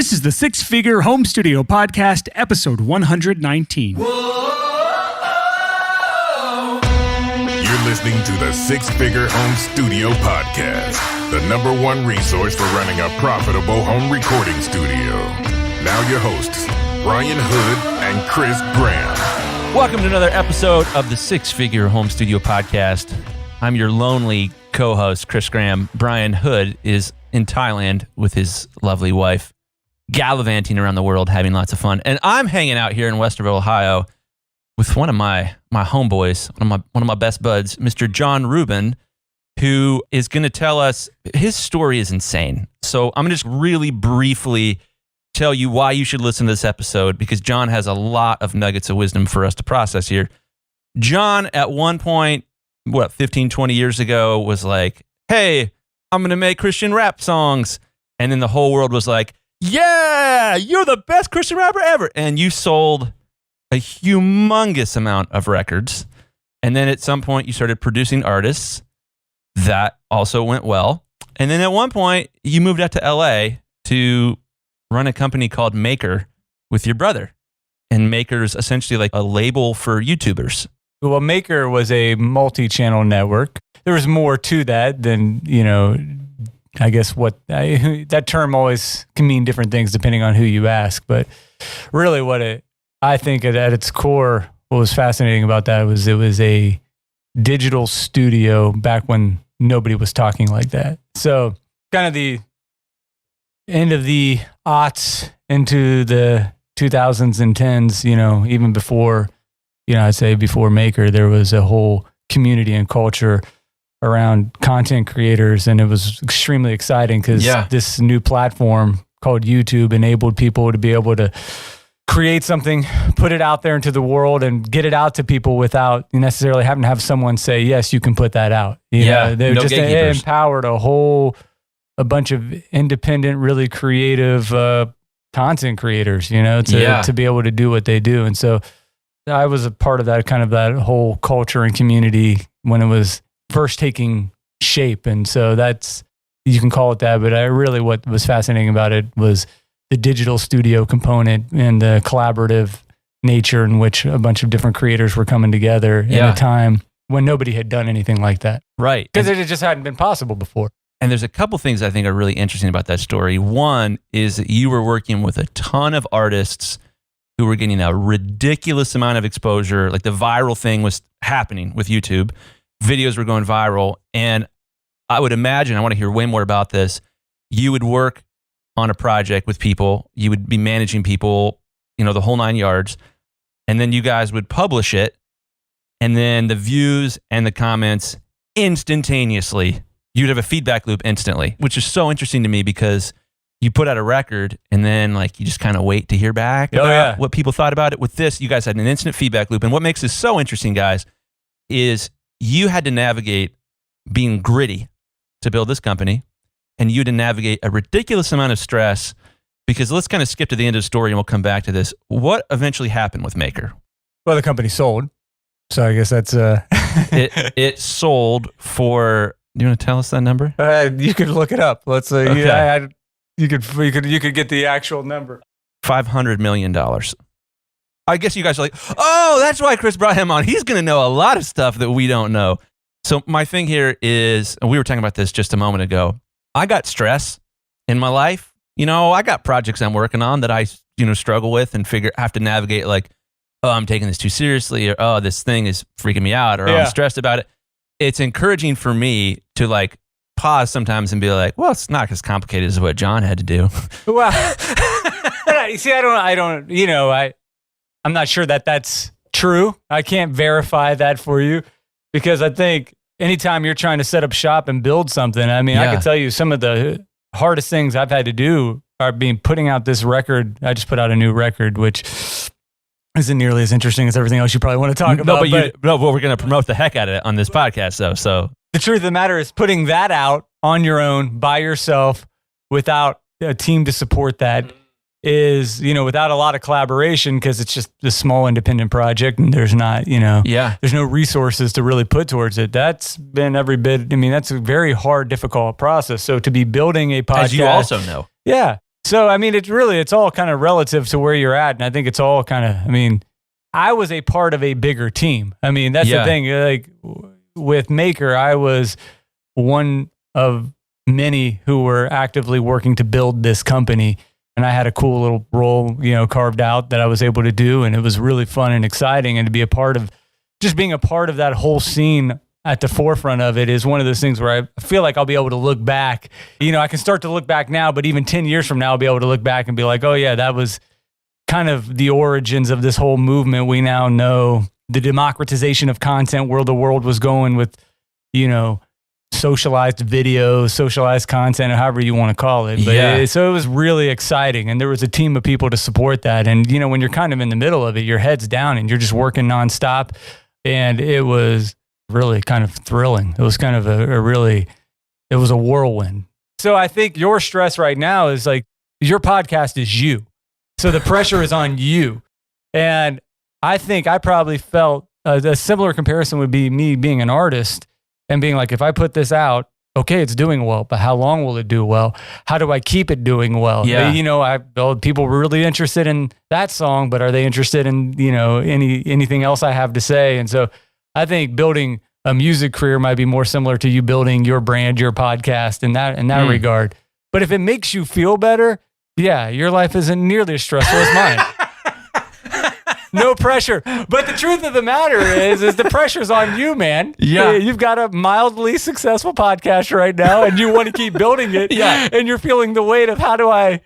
This is the Six Figure Home Studio Podcast, episode 119. You're listening to the Six Figure Home Studio Podcast, the #1 resource for running a profitable home recording studio. Now your hosts, Brian Hood and Chris Graham. Welcome to another episode of the Six Figure Home Studio Podcast. I'm your lonely co-host, Chris Graham. Brian Hood is in Thailand with his lovely wife, gallivanting around the world, having lots of fun. And I'm hanging out here in Westerville, Ohio, with one of my homeboys, one of my best buds, Mr. John Reuben, who is going to tell us, his story is insane. So I'm going to just really briefly tell you why you should listen to this episode, because John has a lot of nuggets of wisdom for us to process here. John, at one point, 15, 20 years ago, was like, hey, I'm going to make Christian rap songs. And then the whole world was like, yeah, you're the best Christian rapper ever. And you sold a humongous amount of records. And then at some point you started producing artists. That also went well. And then at one point you moved out to LA to run a company called Maker with your brother. And Maker's essentially like a label for YouTubers. Well, Maker was a multi-channel network. There was more to that than, I guess that term always can mean different things depending on who you ask. But really I think at its core, what was fascinating about that was it was a digital studio back when nobody was talking like that. So kind of the end of the aughts into the 2000s and 10s, even before, I'd say before Maker, there was a whole community and culture around content creators, and it was extremely exciting because this new platform called YouTube enabled people to be able to create something, put it out there into the world, and get it out to people without necessarily having to have someone say, yes, you can put that out. They empowered a bunch of independent, really creative content creators, to be able to do what they do. And so I was a part of that, kind of that whole culture and community when it was first taking shape. And so you can call it that, but what was fascinating about it was the digital studio component and the collaborative nature in which a bunch of different creators were coming together in a time when nobody had done anything like that. Right. Because it just hadn't been possible before. And there's a couple things I think are really interesting about that story. One is that you were working with a ton of artists who were getting a ridiculous amount of exposure. Like the viral thing was happening with YouTube. Videos were going viral. And I would imagine, I want to hear way more about this, you would work on a project with people, you would be managing people, the whole 9 yards, and then you guys would publish it, and then the views and the comments instantaneously, you'd have a feedback loop instantly, which is so interesting to me because you put out a record and then you just kind of wait to hear back about what people thought about it. With this, you guys had an instant feedback loop. And what makes this so interesting, guys, is you had to navigate being gritty to build this company, and you had to navigate a ridiculous amount of stress, because let's kind of skip to the end of the story and we'll come back to this. What eventually happened with Maker? Well, the company sold. So I guess that's... It sold for... Do you want to tell us that number? You could look it up. Let's say... Okay. You could get the actual number. $500 million. I guess you guys are like, oh, that's why Chris brought him on. He's going to know a lot of stuff that we don't know. So my thing here is, and we were talking about this just a moment ago, I got stress in my life. I got projects I'm working on that I, struggle with and have to navigate like, oh, I'm taking this too seriously, or oh, this thing is freaking me out, or I'm stressed about it. It's encouraging for me to pause sometimes and be like, well, it's not as complicated as what John had to do. Well, see, I'm not sure that that's true. I can't verify that for you, because I think anytime you're trying to set up shop and build something, I can tell you some of the hardest things I've had to do are putting out this record. I just put out a new record, which isn't nearly as interesting as everything else you probably want to talk about. But we're going to promote the heck out of it on this podcast, though. So the truth of the matter is, putting that out on your own by yourself without a team to support that is, without a lot of collaboration, because it's just a small independent project and there's not, there's no resources to really put towards it. That's been every bit, that's a very hard, difficult process. So to be building a podcast. As you also know. Yeah. So, I mean, it's all kind of relative to where you're at. And I think it's all kind of, I mean, I was a part of a bigger team. I mean, that's the thing. Like with Maker, I was one of many who were actively working to build this company. And I had a cool little role, carved out that I was able to do. And it was really fun and exciting. And to be a part of, just being a part of that whole scene at the forefront of it is one of those things where I feel like I'll be able to look back. I can start to look back now, but even 10 years from now, I'll be able to look back and be like, oh yeah, that was kind of the origins of this whole movement. We now know the democratization of content, where the world was going with, socialized videos, socialized content, or however you want to call it. But so it was really exciting. And there was a team of people to support that. And, when you're kind of in the middle of it, your head's down and you're just working nonstop. And it was really kind of thrilling. It was kind of it was a whirlwind. So I think your stress right now is like, your podcast is you. So the pressure is on you. And I think I probably felt a similar comparison would be me being an artist and being like, if I put this out, okay, it's doing well, but how long will it do well? How do I keep it doing well? Yeah. People were really interested in that song, but are they interested in, anything else I have to say? And so I think building a music career might be more similar to you building your brand, your podcast in that regard. But if it makes you feel better, yeah, your life isn't nearly as stressful as mine. No pressure. But the truth of the matter is the pressure's on you, man. Yeah. You've got a mildly successful podcast right now and you want to keep building it. Yeah. And you're feeling the weight of how do I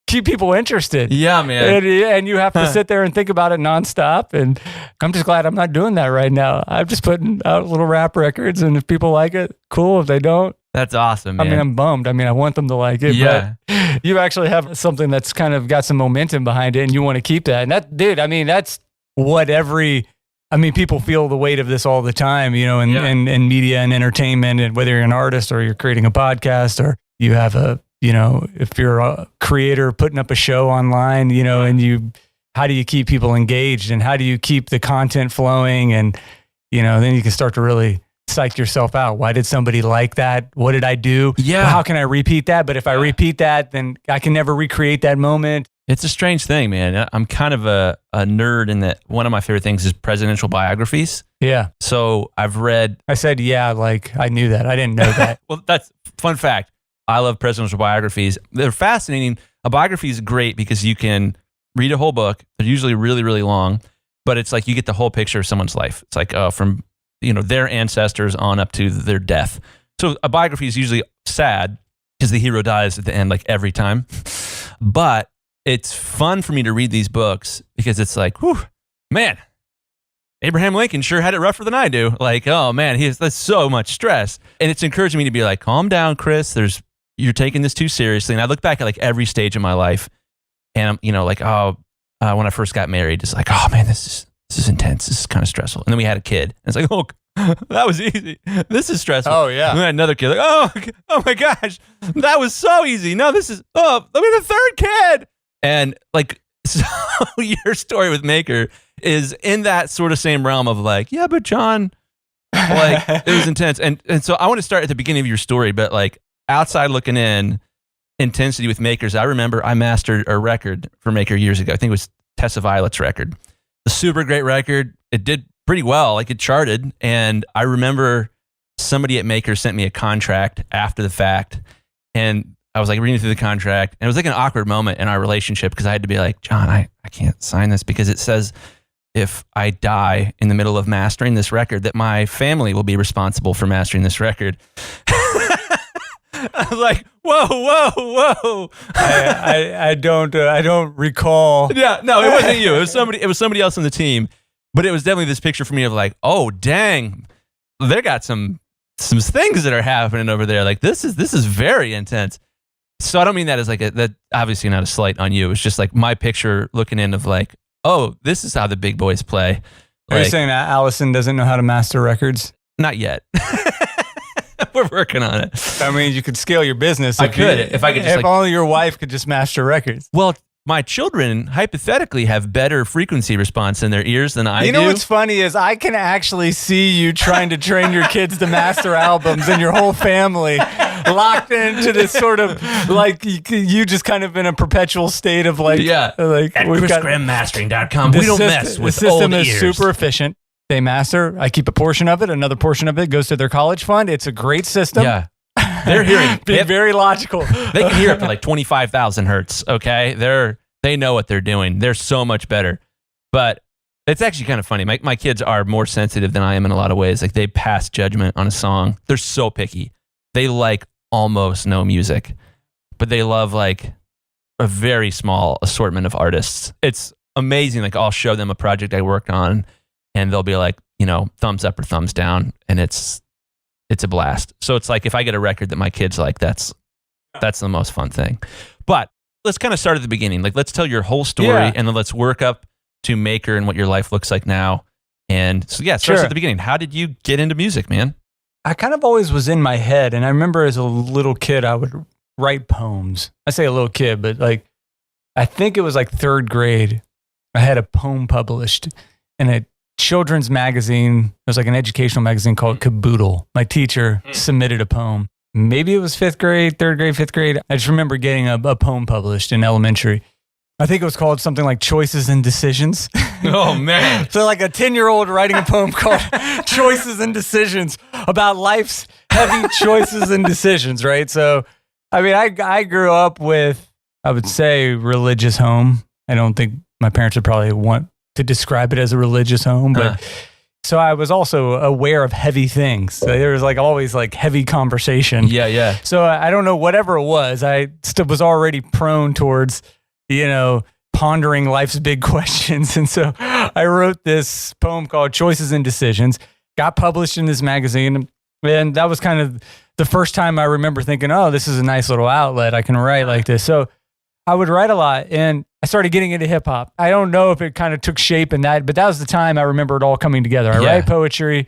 keep people interested? Yeah, man. And you have to sit there and think about it nonstop. And I'm just glad I'm not doing that right now. I'm just putting out little rap records, and if people like it, cool. If they don't, that's awesome, man. I mean, I'm bummed. I mean, I want them to like it, but you actually have something that's kind of got some momentum behind it and you want to keep that. And that, dude, I mean, that's what people feel the weight of this all the time, in media and entertainment, and whether you're an artist or you're creating a podcast or you have if you're a creator putting up a show online, and how do you keep people engaged and how do you keep the content flowing? And, then you can start to really psych yourself out. Why did somebody like that? What did I do? Yeah. Well, how can I repeat that? But if I repeat that, then I can never recreate that moment. It's a strange thing, man. I'm kind of a nerd in that one of my favorite things is presidential biographies. Yeah. So I've read... I said, yeah, like I knew that. I didn't know that. Well, that's fun fact. I love presidential biographies. They're fascinating. A biography is great because you can read a whole book. They're usually really, really long, but it's like you get the whole picture of someone's life. It's like from their ancestors on up to their death. So a biography is usually sad because the hero dies at the end, like every time. But it's fun for me to read these books because it's like, whew, man, Abraham Lincoln sure had it rougher than I do. Like, oh man, that's so much stress. And it's encouraging me to be like, calm down, Chris. You're taking this too seriously. And I look back at like every stage of my life and I'm, when I first got married, it's like, oh man, this is intense. This is kind of stressful. And then we had a kid. And it's like, oh, that was easy. This is stressful. Oh, yeah. And we had another kid. Like, oh my gosh, that was so easy. No, this is, the third kid. And like, so your story with Maker is in that sort of same realm of like, yeah, but John, like, it was intense. And so I want to start at the beginning of your story, but like outside looking in, intensity with Makers. I remember I mastered a record for Maker years ago. I think it was Tessa Violet's record. A super great record. It did pretty well. Like it charted. And I remember somebody at Maker sent me a contract after the fact. And I was like reading through the contract. And it was like an awkward moment in our relationship because I had to be like, John, I can't sign this because it says if I die in the middle of mastering this record that my family will be responsible for mastering this record. I was like, whoa. I don't recall. Yeah, no, it wasn't you. It was somebody else on the team. But it was definitely this picture for me of like, oh dang, they got some things that are happening over there. Like this is very intense. So I don't mean that as like that obviously not a slight on you. It's just like my picture looking in of like, oh, this is how the big boys play. Are you saying that Allison doesn't know how to master records? Not yet. We're working on it. I mean, you could scale your business. If I could just if only your wife could just master records. Well, my children hypothetically have better frequency response in their ears than I do. You know what's funny is I can actually see you trying to train your kids to master albums and your whole family locked into this sort of like you just kind of in a perpetual state of like, like at ChrisGrahamMastering.com. We don't mess with the system old is ears. super efficient. They master. I keep a portion of it. Another portion of it goes to their college fund. It's a great system. Yeah. They're hearing being very logical. They can hear up to like 25,000 hertz. Okay. They know what they're doing. They're so much better. But it's actually kind of funny. My kids are more sensitive than I am in a lot of ways. Like they pass judgment on a song. They're so picky. They like almost no music, but they love like a very small assortment of artists. It's amazing. Like I'll show them a project I worked on and they'll be like, thumbs up or thumbs down. And it's a blast. So it's like if I get a record that my kids like, that's the most fun thing. But let's kind of start at the beginning. Like let's tell your whole story and then let's work up to Maker and what your life looks like now. And so starts at the beginning. How did you get into music, man? I kind of always was in my head. And I remember as a little kid, I would write poems. I say a little kid, but like, I think it was like third grade. I had a poem published in a children's magazine. It was like an educational magazine called Caboodle. My teacher submitted a poem. Maybe it was third grade, fifth grade. I just remember getting a poem published in elementary. I think it was called something like Choices and Decisions. Oh, man. So like a 10-year-old writing a poem called Choices and Decisions about life's heavy choices and decisions, right? So, I mean, I grew up with, I would say, religious home. I don't think my parents would probably want to describe it as a religious home, but so I was also aware of heavy things. So there was like always like heavy conversation. Yeah. So I don't know, whatever it was, I still was already prone towards, pondering life's big questions. And so I wrote this poem called Choices and Decisions, got published in this magazine. And that was kind of the first time I remember thinking, oh, this is a nice little outlet. I can write like this. So I would write a lot and I started getting into hip hop. I don't know if it kind of took shape in that, but that was the time I remember it all coming together. I write poetry.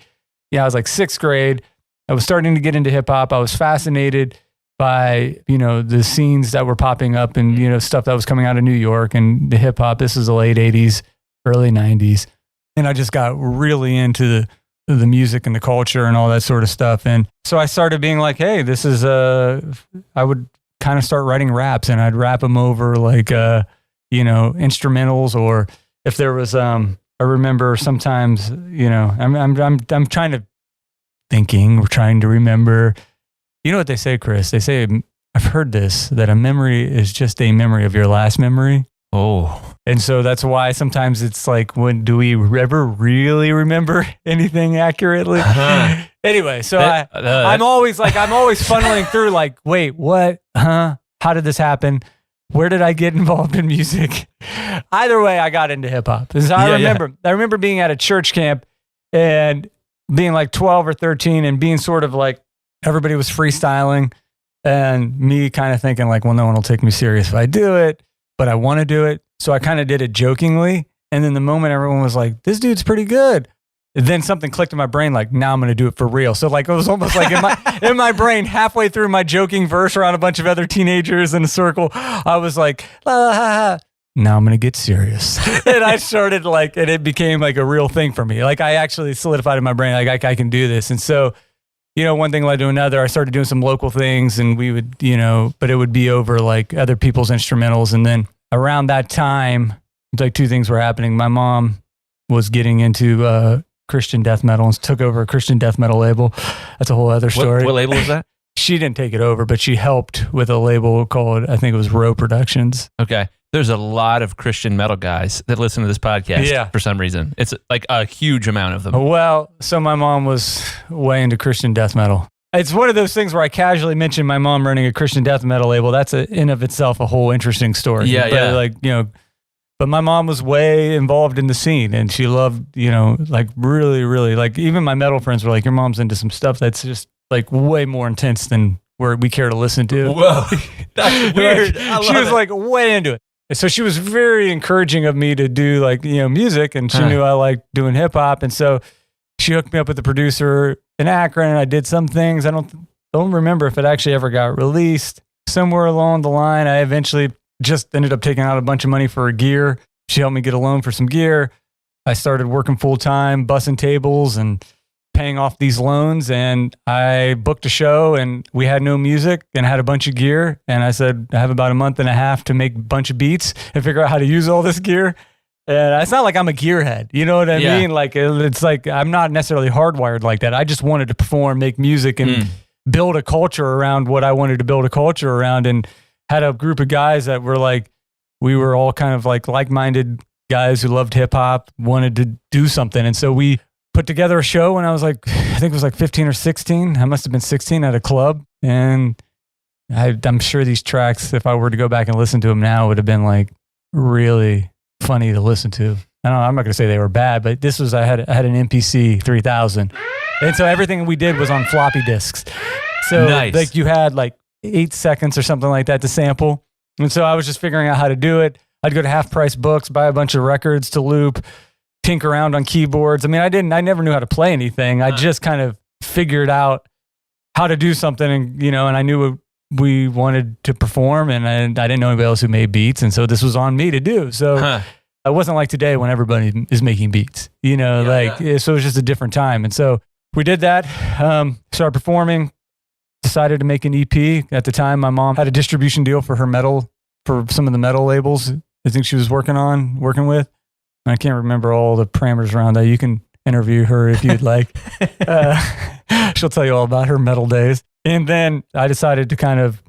I was like sixth grade. I was starting to get into hip hop. I was fascinated by, the scenes that were popping up and, stuff that was coming out of New York and the hip hop. This is the late 80s, early 90s. And I just got really into the music and the culture and all that sort of stuff. And so I started being like, hey, this is I would kind of start writing raps and I'd rap them over like, instrumentals, or if there was, I remember sometimes, I'm trying to remember. You know what they say, Chris? They say, I've heard this, that a memory is just a memory of your last memory. Oh. And so that's why sometimes it's like, when do we ever really remember anything accurately? Anyway, so I'm always funneling through like, wait, what? How did this happen? Where did I get involved in music? Either way, I got into hip hop. I remember being at a church camp and being like 12 or 13 and being sort of like, everybody was freestyling and me kind of thinking like, well, no one will take me serious if I do it, but I want to do it. So I kind of did it jokingly. And then the moment everyone was like, this dude's pretty good. Then something clicked in my brain, like, now I'm going to do it for real. So like, it was almost like in my brain, halfway through my joking verse around a bunch of other teenagers in a circle, I was like, now I'm going to get serious. And I started like, and it became like a real thing for me. Like I actually solidified in my brain, like I can do this. And so, one thing led to another. I started doing some local things and we would, but it would be over like other people's instrumentals. And then around that time, like two things were happening. My mom was getting into Christian death metal and took over a Christian death metal label. That's a whole other story. What label was that? She didn't take it over, but she helped with a label called, I think it was Row Productions. Okay. There's a lot of Christian metal guys that listen to this podcast for some reason. It's like a huge amount of them. Well, so my mom was way into Christian death metal. It's one of those things where I casually mentioned my mom running a Christian death metal label. That's in of itself a whole interesting story. But my mom was way involved in the scene and she loved, like really, really, like even my metal friends were like, your mom's into some stuff that's just like way more intense than where we care to listen to. Whoa, that's weird. She was like way into it. So she was very encouraging of me to do like, music, and she knew I liked doing hip hop. And so she hooked me up with a producer in Akron and I did some things. I don't remember if it actually ever got released. Somewhere along the line, I eventually just ended up taking out a bunch of money for gear. She helped me get a loan for some gear. I started working full time, bussing tables and paying off these loans. And I booked a show and we had no music and had a bunch of gear. And I said, I have about a month and a half to make a bunch of beats and figure out how to use all this gear. And it's not like I'm a gearhead. You know what I mean? Like, it's like, I'm not necessarily hardwired like that. I just wanted to perform, make music and build a culture around what I wanted to build a culture around. And had a group of guys that were like, we were all kind of like-minded guys who loved hip hop, wanted to do something. And so we put together a show when I was like, I think it was like 15 or 16. I must have been 16 at a club. And I'm sure these tracks, if I were to go back and listen to them now, would have been like really funny to listen to. I don't know, I'm not going to say they were bad, but this was, I had an MPC 3000. And so everything we did was on floppy disks. So like you had like 8 seconds or something like that to sample. And so I was just figuring out how to do it. I'd go to Half Price Books, buy a bunch of records to loop, tinker around on keyboards. I mean, I never knew how to play anything. I just kind of figured out how to do something, and and I knew we wanted to perform, and I didn't know anybody else who made beats, and so this was on me to do. So it wasn't like today when everybody is making beats, so it was just a different time. And so we did that, started performing, decided to make an EP. At the time, my mom had a distribution deal for her metal, for some of the metal labels I think she was working with. And I can't remember all the parameters around that. You can interview her if you'd like. She'll tell you all about her metal days. And then I decided to kind of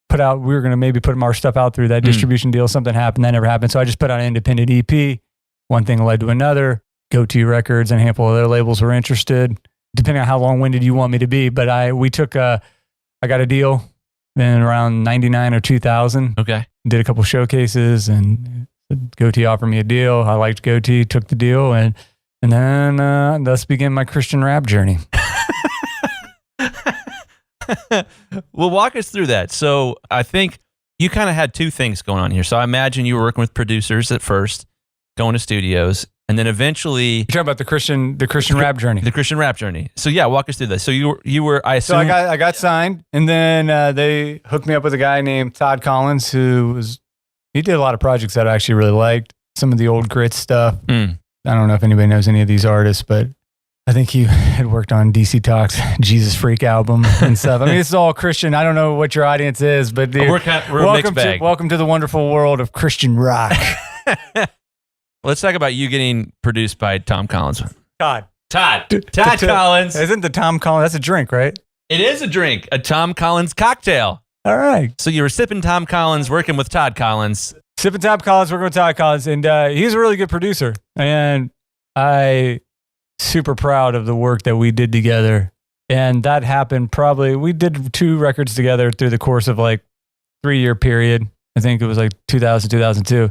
we were going to maybe put our stuff out through that distribution deal. Something happened. That never happened. So I just put out an independent EP. One thing led to another. Goatee Records and a handful of other labels were interested, depending on how long-winded you want me to be. But I got a deal in around 99 or 2000. Okay. Did a couple showcases, and Goatee offered me a deal. I liked Goatee, took the deal, and then thus began my Christian rap journey. Well, walk us through that. So I think you kind of had two things going on here. So I imagine you were working with producers at first, going to studios, and then eventually you're talking about the Christian rap journey. The Christian rap journey. So yeah, walk us through that. So you were I assume. So I got signed, and then they hooked me up with a guy named Todd Collins, he did a lot of projects that I actually really liked. Some of the old grit stuff. I don't know if anybody knows any of these artists, but I think he had worked on DC Talk's Jesus Freak album and stuff. I mean, it's all Christian. I don't know what your audience is, but dude, we're a mixed bag. Welcome to the wonderful world of Christian rock. Let's talk about you getting produced by Tom Collins. Todd Collins. Isn't the Tom Collins? That's a drink, right? It is a drink, a Tom Collins cocktail. All right. So you were sipping Tom Collins, working with Todd Collins. Sipping Tom Collins, working with Todd Collins. And he's a really good producer. And I super proud of the work that we did together. And that happened we did 2 records together through the course of like 3-year period. I think it was like 2000, 2002.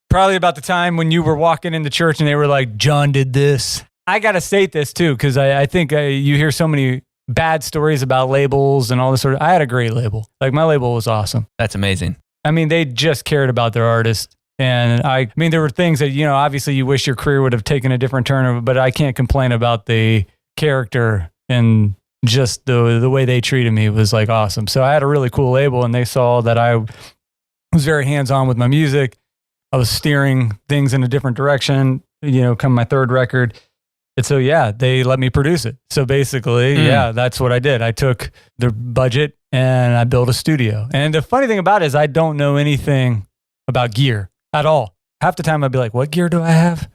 Probably about the time when you were walking into church and they were like, John did this. I got to state this too, because I think you hear so many bad stories about labels and all this sort of. I had a great label. Like, my label was awesome. That's amazing. I mean, they just cared about their artist. And I mean, there were things that, obviously you wish your career would have taken a different turn, but I can't complain about the character, and just the way they treated me was like awesome. So I had a really cool label, and they saw that I was very hands-on with my music. I was steering things in a different direction, come my 3rd record. And so, yeah, they let me produce it. So basically, that's what I did. I took the budget and I built a studio. And the funny thing about it is I don't know anything about gear at all. Half the time I'd be like, what gear do I have?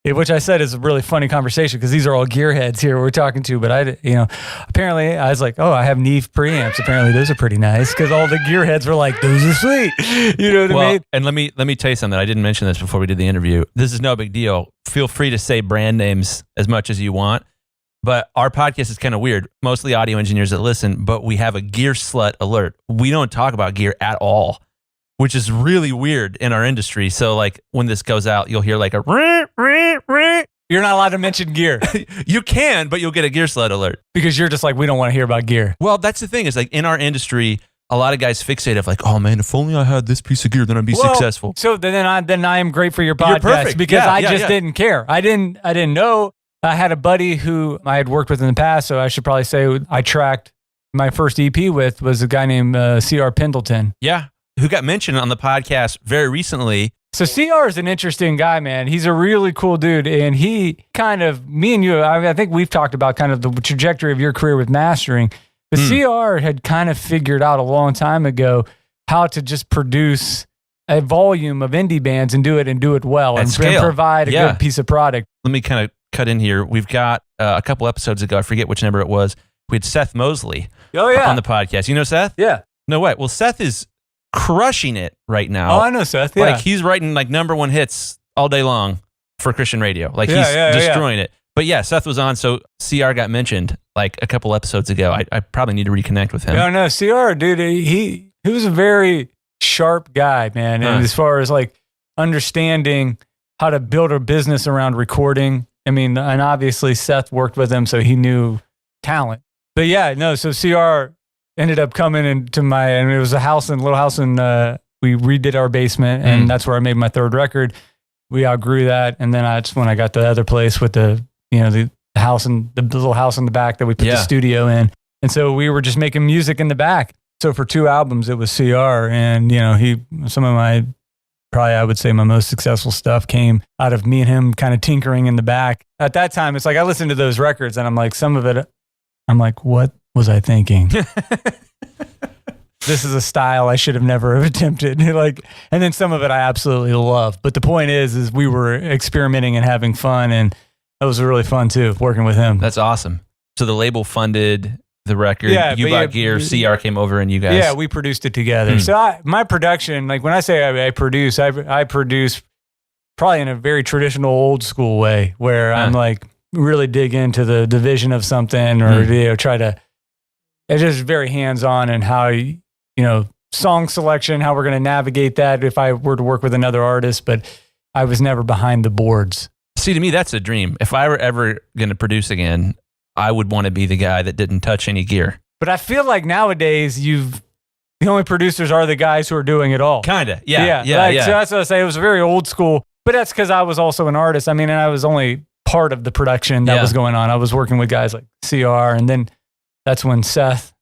Which I said is a really funny conversation, because these are all gearheads here we're talking to. But apparently I was like, oh, I have Neve preamps. Apparently those are pretty nice, because all the gearheads were like, those are sweet. You know what I mean? And let me tell you something. I didn't mention this before we did the interview. This is no big deal. Feel free to say brand names as much as you want. But our podcast is kind of weird. Mostly audio engineers that listen, but we have a gear slut alert. We don't talk about gear at all, which is really weird in our industry. So like when this goes out, you'll hear like a You're not allowed to mention gear. You can, but you'll get a gear slut alert. Because you're just like, we don't want to hear about gear. Well, that's the thing, is like in our industry, a lot of guys fixate of like, oh man, if only I had this piece of gear, then I'd be successful. So then I am great for your podcast. You're perfect. Because I just didn't care. I didn't know. I had a buddy who I had worked with in the past, so I should probably say I tracked my first EP with was a guy named C.R. Pendleton. Yeah. who got mentioned on the podcast very recently. So CR is an interesting guy, man. He's a really cool dude. And he kind of, me and you, I think we've talked about kind of the trajectory of your career with mastering. But CR had kind of figured out a long time ago how to just produce a volume of indie bands and do it well and provide a good piece of product. Let me kind of cut in here. We've got a couple episodes ago, I forget which number it was, we had Seth Mosley on the podcast. You know Seth? Yeah. No way. Well, Seth is crushing it right now. Oh, I know Seth. Yeah. Like he's writing like #1 hits all day long for Christian radio. Like he's destroying it. But yeah, Seth was on, so CR got mentioned like a couple episodes ago. I probably need to reconnect with him. No, CR, dude, he was a very sharp guy, man. And as far as like understanding how to build a business around recording, I mean, and obviously Seth worked with him, so he knew talent. But yeah, no, so CR ended up coming into and it was a little house in, we redid our basement, and that's where I made my third record. We outgrew that, and then that's when I got the other place with the house and the little house in the back that we put the studio in. And so we were just making music in the back. So for 2 albums, it was CR, and some of my, probably I would say my most successful stuff came out of me and him kind of tinkering in the back. At that time, it's like I listened to those records, and I'm like, some of it, I'm like, what was I thinking? This is a style I should have never attempted. And then some of it I absolutely love. But the point is we were experimenting and having fun, and that was really fun too, working with him. That's awesome. So the label funded the record. You bought gear. CR came over, and you guys. Yeah, we produced it together. So my production, like when I say I produce probably in a very traditional, old school way, where I'm like really dig into the division of something, or try to. It's just very hands on, and how song selection, how we're going to navigate that if I were to work with another artist. But I was never behind the boards. See, to me, that's a dream. If I were ever going to produce again, I would want to be the guy that didn't touch any gear. But I feel like nowadays the only producers are the guys who are doing it all. Kinda, yeah. So that's what I say. It was very old school, but that's because I was also an artist. I mean, and I was only part of the production that was going on. I was working with guys like CR, and then that's when Seth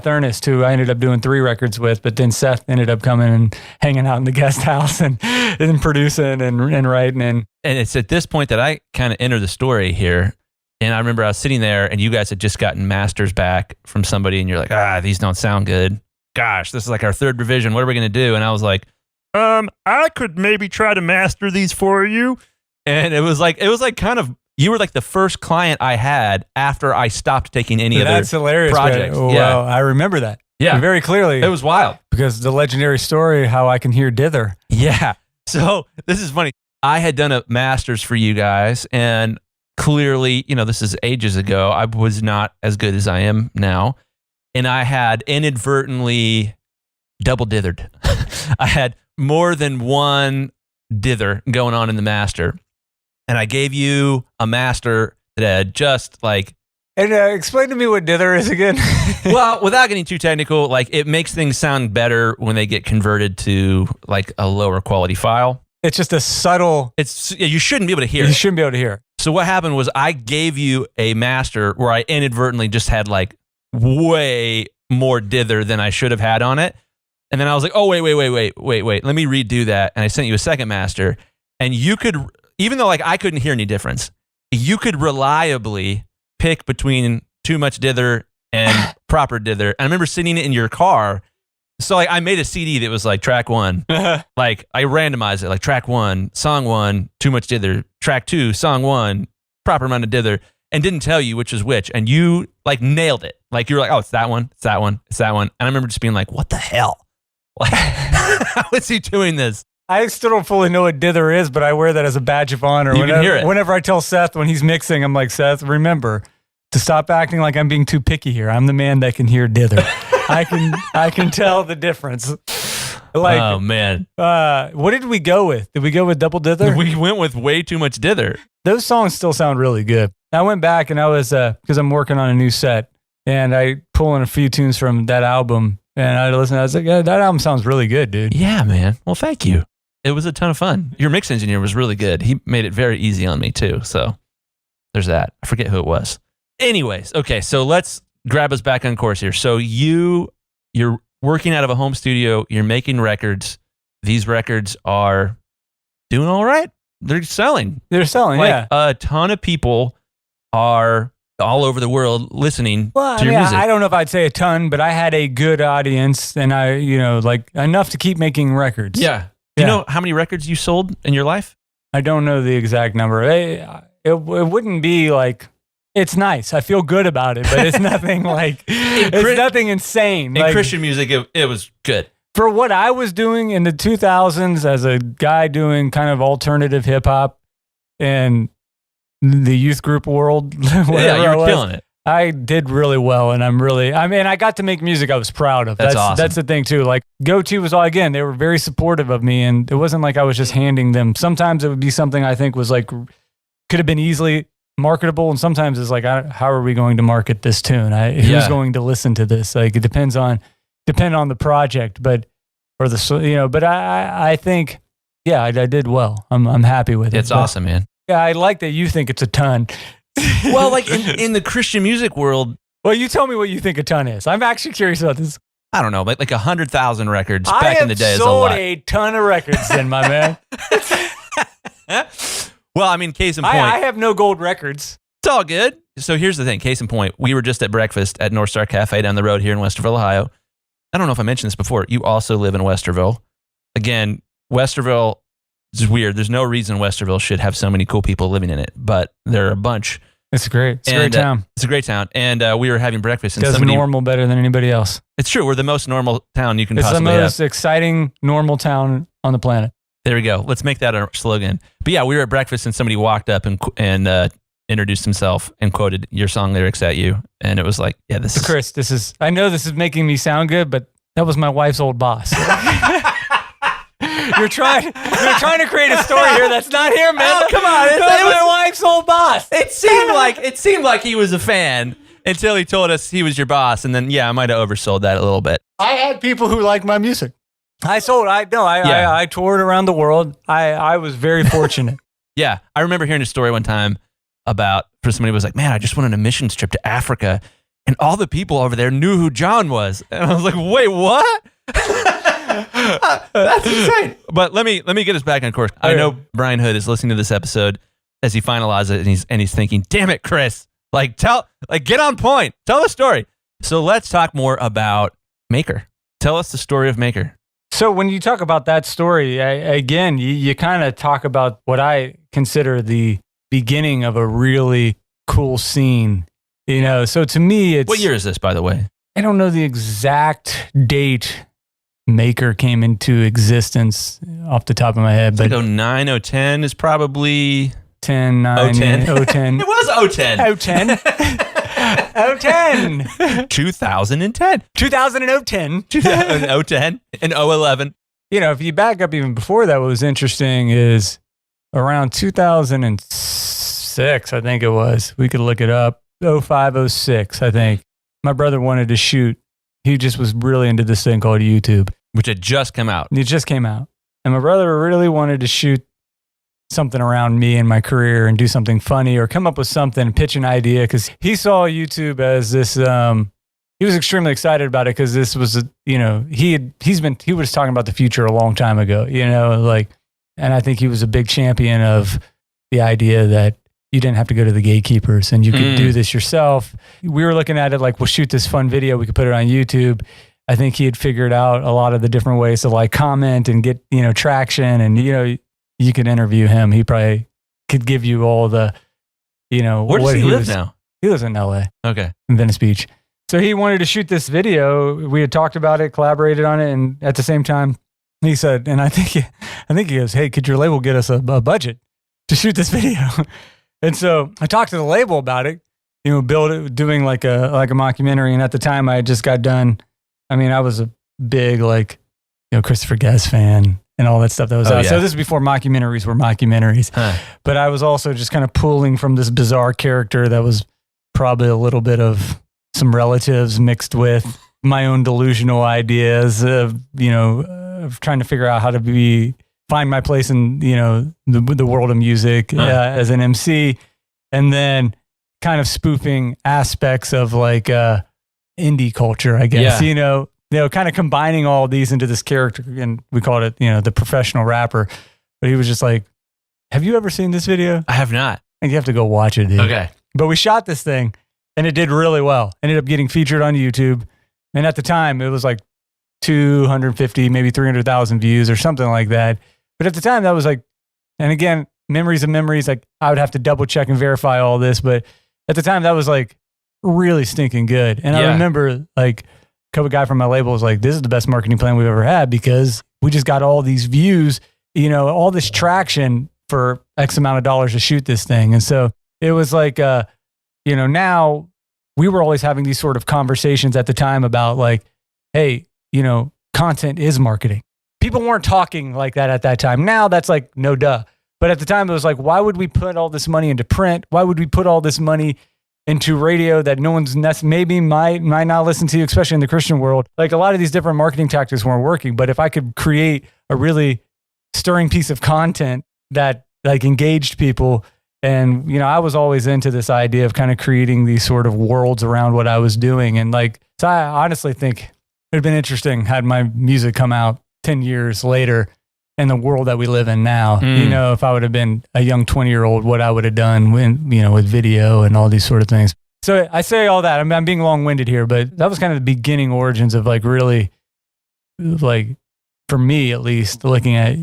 Ernest, who I ended up doing 3 records with, but then Seth ended up coming and hanging out in the guest house and producing and writing. And it's at this point that I kind of enter the story here. And I remember I was sitting there, and you guys had just gotten masters back from somebody, and you're like, these don't sound good. Gosh, this is like our 3rd revision. What are we going to do? And I was like, I could maybe try to master these for you. And it was like kind of, you were like the first client I had after I stopped taking any other That's hilarious, projects. Wow, yeah. I remember that. Yeah. Very clearly. It was wild. Because the legendary story, how I can hear dither. Yeah. So this is funny. I had done a masters for you guys, and clearly, this is ages ago. I was not as good as I am now. And I had inadvertently double dithered. I had more than one dither going on in the master. And I gave you a master that had just like... And explain to me what dither is again. Well, without getting too technical, like it makes things sound better when they get converted to like a lower quality file. It's just a subtle... You shouldn't be able to hear it. You shouldn't be able to hear it. So what happened was I gave you a master where I inadvertently just had like way more dither than I should have had on it. And then I was like, oh, wait. Let me redo that. And I sent you a second master. And you could, even though like I couldn't hear any difference, you could reliably pick between too much dither and proper dither. And I remember sitting in your car. So like I made a CD that was like track 1. Like I randomized it, like track 1, song 1, too much dither. Track 2, song 1, proper amount of dither, and didn't tell you which was which. And you like nailed it. Like you were like, oh, it's that one, it's that one, it's that one. And I remember just being like, what the hell? Like, how is he doing this? I still don't fully know what dither is, but I wear that as a badge of honor. You can hear it. Whenever I tell Seth when he's mixing, I'm like, Seth, remember to stop acting like I'm being too picky here. I'm the man that can hear dither. I can tell the difference. Like, oh man, what did we go with? Did we go with double dither? We went with way too much dither. Those songs still sound really good. I went back and I was because I'm working on a new set, and I pull in a few tunes from that album, and I listened. I was like, yeah, that album sounds really good, dude. Yeah, man. Well, thank you. It was a ton of fun. Your mix engineer was really good. He made it very easy on me too. So there's that. I forget who it was. Anyways, okay, so let's grab us back on course here. So you're working out of a home studio, you're making records. These records are doing all right. They're selling. Yeah. A ton of people are all over the world listening to your music. I don't know if I'd say a ton, but I had a good audience, and I, like enough to keep making records. Yeah. Do you know how many records you sold in your life? I don't know the exact number. It wouldn't be like, it's nice. I feel good about it, but it's nothing like, it's nothing insane. In like, Christian music, it was good. For what I was doing in the 2000s as a guy doing kind of alternative hip hop and the youth group world, Yeah, you were killing it. I did really well, and I got to make music I was proud of. That's awesome. That's the thing too. Like Goatee was again, they were very supportive of me, and it wasn't like I was just handing them. Sometimes it would be something I think was like, could have been easily marketable, and sometimes it's like, how are we going to market this tune? Who's going to listen to this? Like it depend on the project, but I think, yeah, I did well. I'm happy with it. It's awesome, man. Yeah, I like that you think it's a ton. Well, like in the Christian music world. Well, you tell me what you think a ton is. I'm actually curious about this. I don't know, but like 100,000 records back in the day is a lot. I lot. sold a ton of records then, my man. Well, I mean, case in point. I have no gold records. It's all good. So here's the thing. Case in point, we were just at breakfast at North Star Cafe down the road here in Westerville, Ohio. I don't know if I mentioned this before. You also live in Westerville. Again, Westerville is weird. There's no reason Westerville should have so many cool people living in it, but there are a bunch. It's great. It's a great town. It's a great town. And we were having breakfast. And does normal better than anybody else. It's true. We're the most normal town you can possibly have. It's the most exciting normal town on the planet. There we go. Let's make that our slogan. But yeah, we were at breakfast and somebody walked up and introduced himself and quoted your song lyrics at you. And it was like, yeah, this is... Chris, I know this is making me sound good, but that was my wife's old boss. You're trying to create a story here that's not here, man. Oh, come on. It was my wife's old boss. It seemed like he was a fan until he told us he was your boss. And then, yeah, I might have oversold that a little bit. I had people who liked my music. I toured around the world. I was very fortunate. Yeah. I remember hearing a story one time for somebody who was like, man, I just went on a missions trip to Africa and all the people over there knew who John was. And I was like, wait, what? That's insane. But let me get us back on course. I know Brian Hood is listening to this episode as he finalizes it and he's thinking, damn it, Chris, get on point. Tell the story. So let's talk more about Maker. Tell us the story of Maker. So when you talk about that story, you kind of talk about what I consider the beginning of a really cool scene. So to me, it's... What year is this, by the way? I don't know the exact date Maker came into existence off the top of my head. But 09, 010 is probably... 10, 9, 010. 010. It was 010. 010. 010. 2010. 2010. 2010 and 011. If you back up even before that, what was interesting is around 2006, I think it was. We could look it up. 05, 06, I think. My brother wanted to shoot. He just was really into this thing called YouTube. Which had just come out. It just came out. And my brother really wanted to shoot something around me and my career and do something funny or come up with something, pitch an idea, because he saw YouTube as this, he was extremely excited about it because this was, he was talking about the future a long time ago, and I think he was a big champion of the idea that you didn't have to go to the gatekeepers and you could do this yourself. We were looking at it like, we'll shoot this fun video. We could put it on YouTube. I think he had figured out a lot of the different ways to comment and get, traction. And, you could interview him. He probably could give you all the, Where does he live now? He lives in LA. Okay. In Venice Beach. So he wanted to shoot this video. We had talked about it, collaborated on it. And at the same time, he said, and I think he goes, hey, could your label get us a budget to shoot this video? And so I talked to the label about it, doing like a mockumentary. And at the time I had just got done. I mean, I was a big, Christopher Guest fan and all that stuff that was out. Yeah. So this is before mockumentaries were mockumentaries. Huh. But I was also just kind of pulling from this bizarre character that was probably a little bit of some relatives mixed with my own delusional ideas of trying to figure out how to find my place in, the world of music as an MC, and then kind of spoofing aspects of indie culture, I guess, kind of combining all these into this character, and we called it, the professional rapper. But he was just like, have you ever seen this video? I have not. And you have to go watch it, dude. Okay. But we shot this thing and it did really well. Ended up getting featured on YouTube. And at the time it was like 250, maybe 300,000 views or something like that. But at the time that was like, and again, memories of memories, like I would have to double check and verify all this. But at the time that was like really stinking good. And I remember like a couple guy from my label was like, this is the best marketing plan we've ever had because we just got all these views, all this traction for X amount of dollars to shoot this thing. And so it was like, now we were always having these sort of conversations at the time about like, hey, content is marketing. People weren't talking like that at that time. Now that's like, no duh. But at the time it was like, why would we put all this money into print? Why would we put all this money into radio that no one's maybe might not listen to, especially in the Christian world? Like a lot of these different marketing tactics weren't working. But if I could create a really stirring piece of content that like engaged people, and I was always into this idea of kind of creating these sort of worlds around what I was doing. And like, so I honestly think it'd been interesting had my music come out 10 years later in the world that we live in now. If I would have been a young 20-year-old, what I would have done when, with video and all these sort of things. So I say all that. I'm being long-winded here, but that was kind of the beginning origins of like really, like for me at least, looking at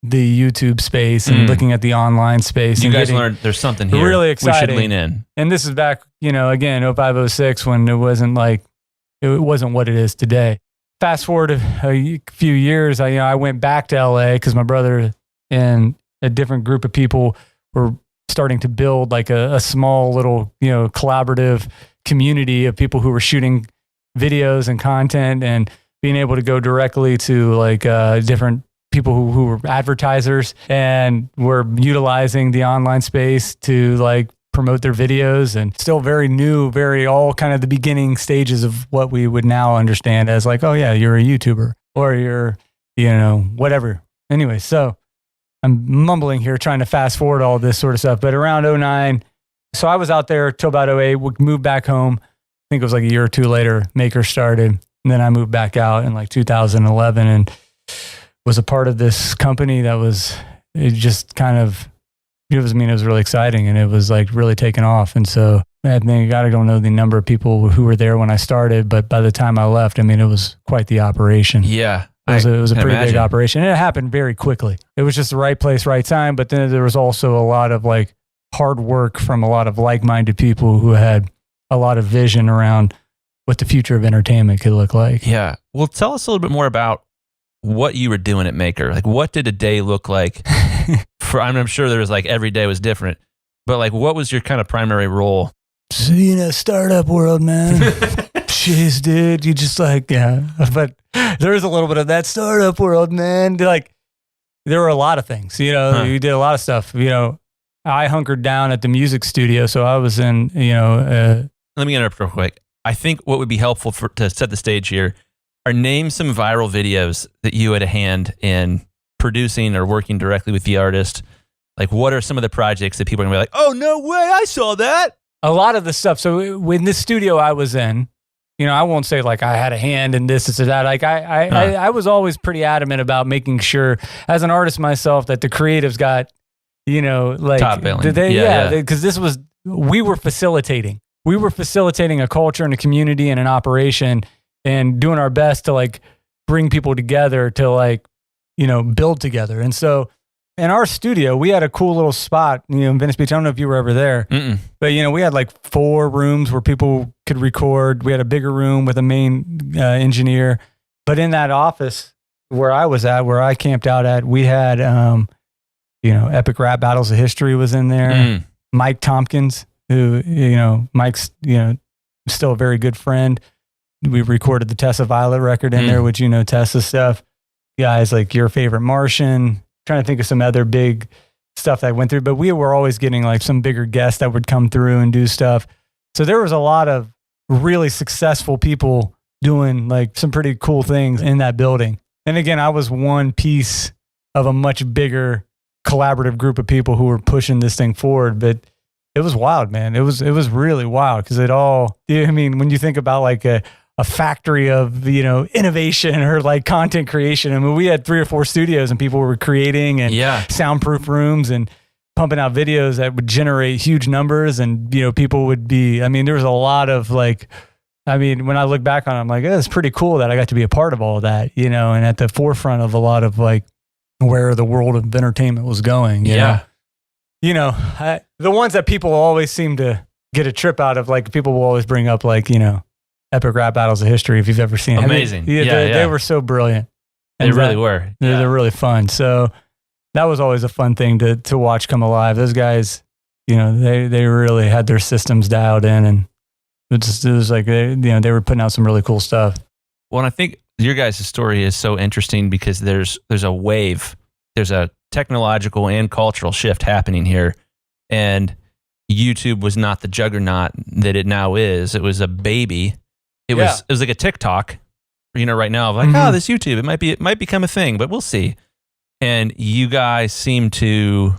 the YouTube space and looking at the online space. You guys learned there's something here. Really exciting. We should lean in. And this is back, again, 05, 06, when it wasn't what it is today. Fast forward a few years, I went back to LA because my brother and a different group of people were starting to build like a small little, collaborative community of people who were shooting videos and content and being able to go directly to like different people who were advertisers and were utilizing the online space to like promote their videos, and still very new, very all kind of the beginning stages of what we would now understand as like, oh yeah, you're a YouTuber or you're, whatever. Anyway, so I'm mumbling here trying to fast forward all this sort of stuff. But around 09, so I was out there till about 08, we moved back home. I think it was like a year or two later, Maker started. And then I moved back out in like 2011 and was a part of this company that was, it just kind of, it was really exciting and it was like really taking off. And so I don't know the number of people who were there when I started, but by the time I left, it was quite the operation. Yeah. It was a pretty big operation. And it happened very quickly. It was just the right place, right time. But then there was also a lot of like hard work from a lot of like-minded people who had a lot of vision around what the future of entertainment could look like. Yeah. Well, tell us a little bit more about what you were doing at Maker. Like, what did a day look like? I'm sure there was like every day was different, but like, what was your kind of primary role? So, startup world, man. Jeez, dude, you just like, yeah. But there was a little bit of that startup world, man. Like, there were a lot of things, you did a lot of stuff. I hunkered down at the music studio. So I was in, Let me interrupt real quick. I think what would be helpful to set the stage here are name some viral videos that you had a hand in producing or working directly with the artist. Like, what are some of the projects that people are going to be like, oh, no way, I saw that? A lot of the stuff. So when this studio I was in, I won't say like I had a hand in this or that. Like I was always pretty adamant about making sure as an artist myself that the creatives got, like, top billing. Because we were facilitating. We were facilitating a culture and a community and an operation and doing our best to like bring people together to like, build together. And so in our studio, we had a cool little spot, in Venice Beach. I don't know if you were ever there, but we had like 4 rooms where people could record. We had a bigger room with a main engineer, but in that office where I was at, where I camped out at, we had, Epic Rap Battles of History was in there. Mike Tompkins, who, Mike's, still a very good friend. We recorded the Tessa Violet record in there, which, Tessa stuff. Guys like Your Favorite Martian, trying to think of some other big stuff that went through, but we were always getting like some bigger guests that would come through and do stuff. So there was a lot of really successful people doing like some pretty cool things in that building. And again, I was one piece of a much bigger collaborative group of people who were pushing this thing forward. But it was wild, man. It was really wild because it all, when you think about like a a factory of, innovation or like content creation. I mean, we had 3 or 4 studios and people were creating and soundproof rooms and pumping out videos that would generate huge numbers. And, people would be, there was a lot of like, when I look back on it, I'm like, it's pretty cool that I got to be a part of all of that, and at the forefront of a lot of like where the world of entertainment was going. The ones that people always seem to get a trip out of, like people will always bring up like, epic rap battles of history. If you've ever seen it. Amazing. They were so brilliant. They really were. They're really fun. So that was always a fun thing to watch come alive. Those guys, they really had their systems dialed in, and it was like, they were putting out some really cool stuff. Well, and I think your guys' story is so interesting because there's a wave, there's a technological and cultural shift happening here. And YouTube was not the juggernaut that it now is. It was a baby. It was like a TikTok, right now, like, this YouTube, it might become a thing, but we'll see. And you guys seem to,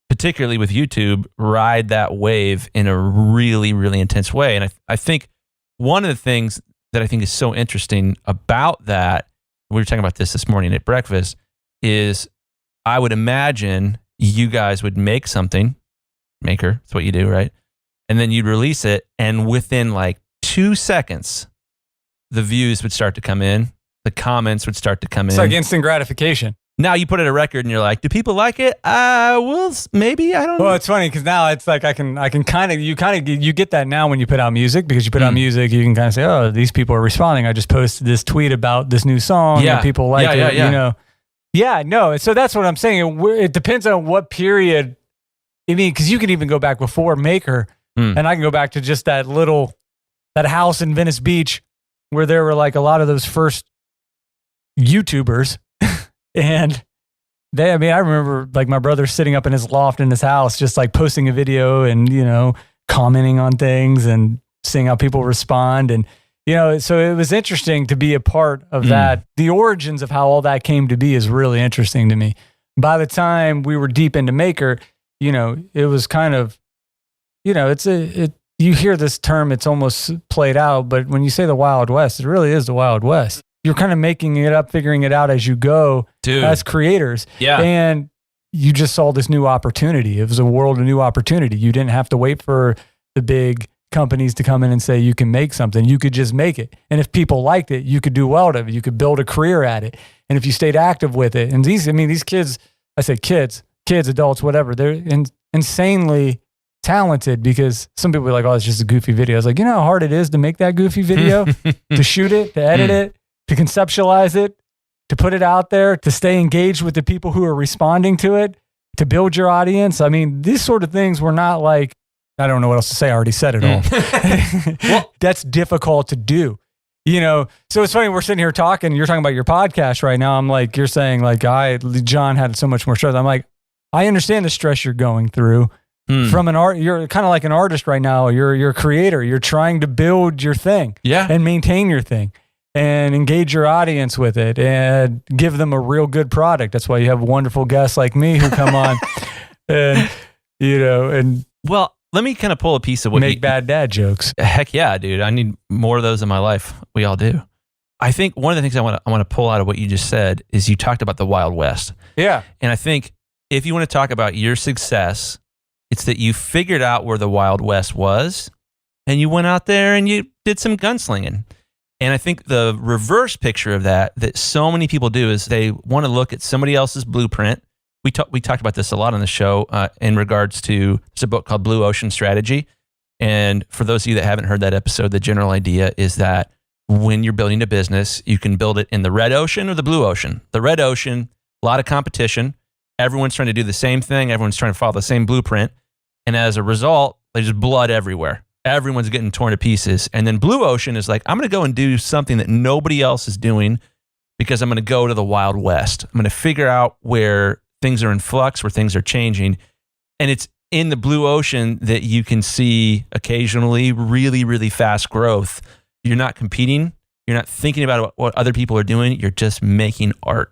particularly with YouTube, ride that wave in a really, really intense way. And I think one of the things that I think is so interesting about that, we were talking about this morning at breakfast, is I would imagine you guys would make something, maker, that's what you do, right? And then you'd release it, and within like 2 seconds, the views would start to come in, the comments would start to come in. It's like instant gratification. Now you put it a record and you're like, do people like it? Well, maybe, I don't know. Well, it's funny because now it's like you get that now when you put out music, because you put out music, you can kind of say, oh, these people are responding. I just posted this tweet about this new song and people like it, Yeah, no. So that's what I'm saying. It depends on what period. Because you can even go back before Maker, and I can go back to just that house in Venice Beach where there were like a lot of those first YouTubers. And I remember like my brother sitting up in his loft in his house, just like posting a video and, commenting on things and seeing how people respond. And, so it was interesting to be a part of that. The origins of how all that came to be is really interesting to me. By the time we were deep into Maker, it was kind of, you hear this term, it's almost played out, but when you say the Wild West, it really is the Wild West. You're kind of making it up, figuring it out as you go. Dude. As creators. Yeah. And you just saw this new opportunity. It was a world of new opportunity. You didn't have to wait for the big companies to come in and say you can make something. You could just make it. And if people liked it, you could do well at it. You could build a career at it. And if you stayed active with it. And these kids, I say kids, adults, whatever, they're insanely talented, because some people are like, oh, it's just a goofy video. I was like, you know how hard it is to make that goofy video, to shoot it, to edit it, to conceptualize it, to put it out there, to stay engaged with the people who are responding to it, to build your audience. These sort of things were not like, I don't know what else to say. I already said it all. Well, that's difficult to do, So it's funny, we're sitting here talking, you're talking about your podcast right now. I'm like, you're saying like, John had so much more stress. I'm like, I understand the stress you're going through. From an art, you're kind of like an artist right now. You're a creator. You're trying to build your thing and maintain your thing and engage your audience with it and give them a real good product. That's why you have wonderful guests like me who come on and well, let me kind of pull a piece of what make bad dad jokes. Heck yeah, dude. I need more of those in my life. We all do. I think one of the things I want to pull out of what you just said is you talked about the Wild West. Yeah. And I think if you want to talk about your success, it's that you figured out where the Wild West was and you went out there and you did some gunslinging. And I think the reverse picture of that so many people do is they want to look at somebody else's blueprint. We talked about this a lot on the show in regards to, there's a book called Blue Ocean Strategy. And for those of you that haven't heard that episode, the general idea is that when you're building a business, you can build it in the red ocean or the blue ocean. The red ocean, a lot of competition. Everyone's trying to do the same thing. Everyone's trying to follow the same blueprint. And as a result, there's blood everywhere. Everyone's getting torn to pieces. And then blue ocean is like, I'm going to go and do something that nobody else is doing because I'm going to go to the Wild West. I'm going to figure out where things are in flux, where things are changing. And it's in the blue ocean that you can see occasionally really, really fast growth. You're not competing. You're not thinking about what other people are doing. You're just making art.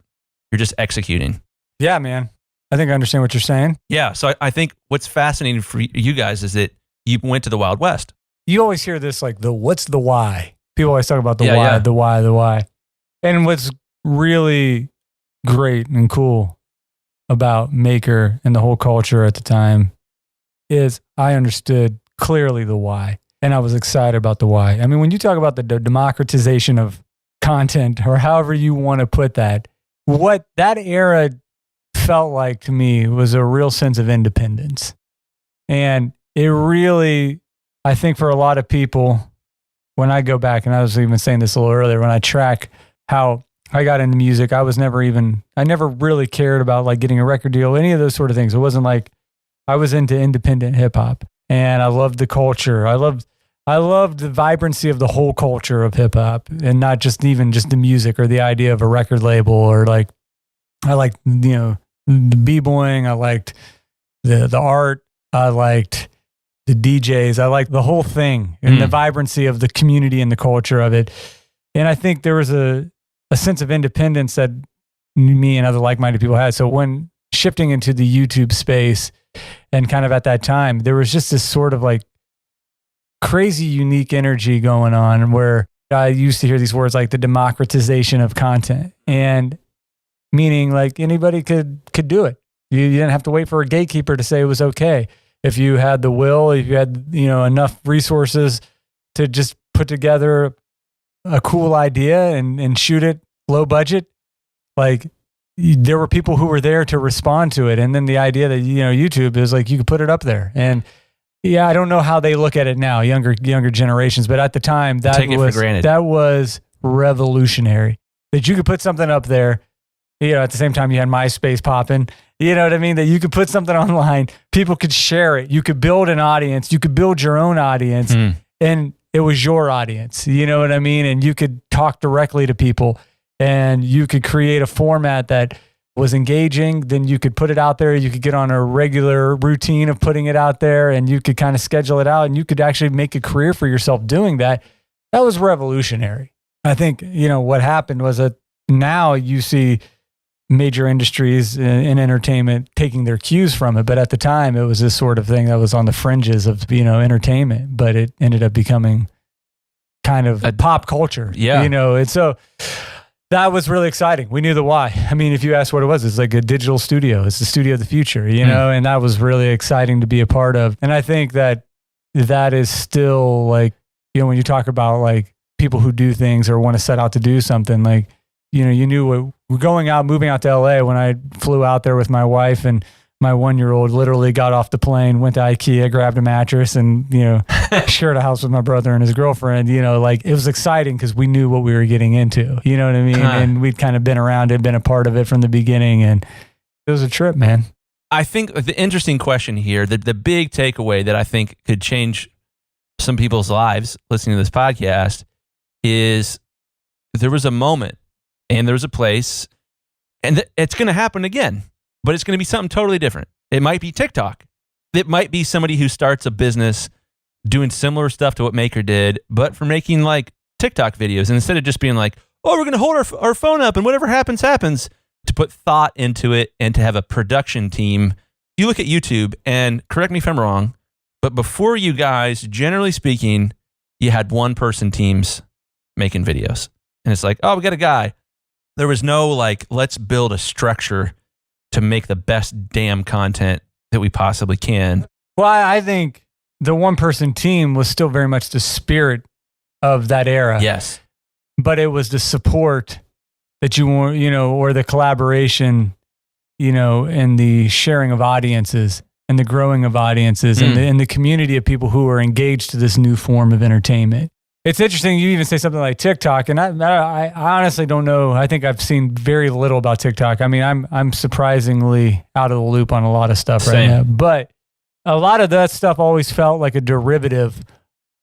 You're just executing. Yeah, man. I think I understand what you're saying. Yeah. So I think what's fascinating for you guys is that you went to the Wild West. You always hear this like what's the why? People always talk about the why. And what's really great and cool about Maker and the whole culture at the time is I understood clearly the why, and I was excited about the why. I mean, when you talk about the democratization of content, or however you want to put that, what that era felt like to me was a real sense of independence. And it really, I think for a lot of people, when I go back, and I was even saying this a little earlier, when I track how I got into music, I never really cared about like getting a record deal, any of those sort of things. It wasn't like I was into independent hip hop, and I loved the culture. I loved the vibrancy of the whole culture of hip hop, and not just the music or the idea of a record label, or like, I liked, the b-boying. I liked the art. I liked the DJs. I liked the whole thing and the vibrancy of the community and the culture of it. And I think there was a sense of independence that me and other like-minded people had. So when shifting into the YouTube space, and kind of at that time, there was just this sort of like crazy unique energy going on, where I used to hear these words like the democratization of content, and meaning like anybody could do it. You didn't have to wait for a gatekeeper to say it was okay. If you had the will, if you had, enough resources to just put together a cool idea and shoot it low budget, like there were people who were there to respond to it. And then the idea that, YouTube is like, you could put it up there. And yeah, I don't know how they look at it now, younger generations, but at the time that was revolutionary, that you could put something up there. At the same time you had MySpace popping, you know what I mean? That you could put something online, people could share it. You could build an audience, you could build your own audience, and it was your audience, you know what I mean? And you could talk directly to people, and you could create a format that was engaging. Then you could put it out there. You could get on a regular routine of putting it out there, and you could kind of schedule it out, and you could actually make a career for yourself doing that. That was revolutionary. I think, what happened was that now you see major industries in entertainment taking their cues from it. But at the time, it was this sort of thing that was on the fringes of, entertainment, but it ended up becoming kind of pop culture, and so that was really exciting. We knew the why. I mean, if you ask what it was, it's like a digital studio. It's the studio of the future, and that was really exciting to be a part of. And I think that is still like, when you talk about like people who do things or want to set out to do something, like, you knew moving out to LA, when I flew out there with my wife, and my 1-year-old literally got off the plane, went to IKEA, grabbed a mattress, and, shared a house with my brother and his girlfriend. Like, it was exciting because we knew what we were getting into, you know what I mean? And we'd kind of been around it, been a part of it from the beginning, and it was a trip, man. I think the interesting question here, the big takeaway that I think could change some people's lives listening to this podcast, is there was a moment and there was a place, and it's going to happen again, but it's going to be something totally different. It might be TikTok. It might be somebody who starts a business doing similar stuff to what Maker did, but for making like TikTok videos. And instead of just being like, oh, we're going to hold our phone up and whatever happens, happens, to put thought into it and to have a production team. You look at YouTube, and correct me if I'm wrong, but before you guys, generally speaking, you had one-person teams making videos. And it's like, oh, we got a guy. There was no like, let's build a structure to make the best damn content that we possibly can. Well, I think the one-person team was still very much the spirit of that era. Yes. But it was the support that you want, or the collaboration, and the sharing of audiences and the growing of audiences and the community of people who are engaged to this new form of entertainment. It's interesting. You even say something like TikTok, and I honestly don't know. I think I've seen very little about TikTok. I mean, I'm surprisingly out of the loop on a lot of stuff right now, but a lot of that stuff always felt like a derivative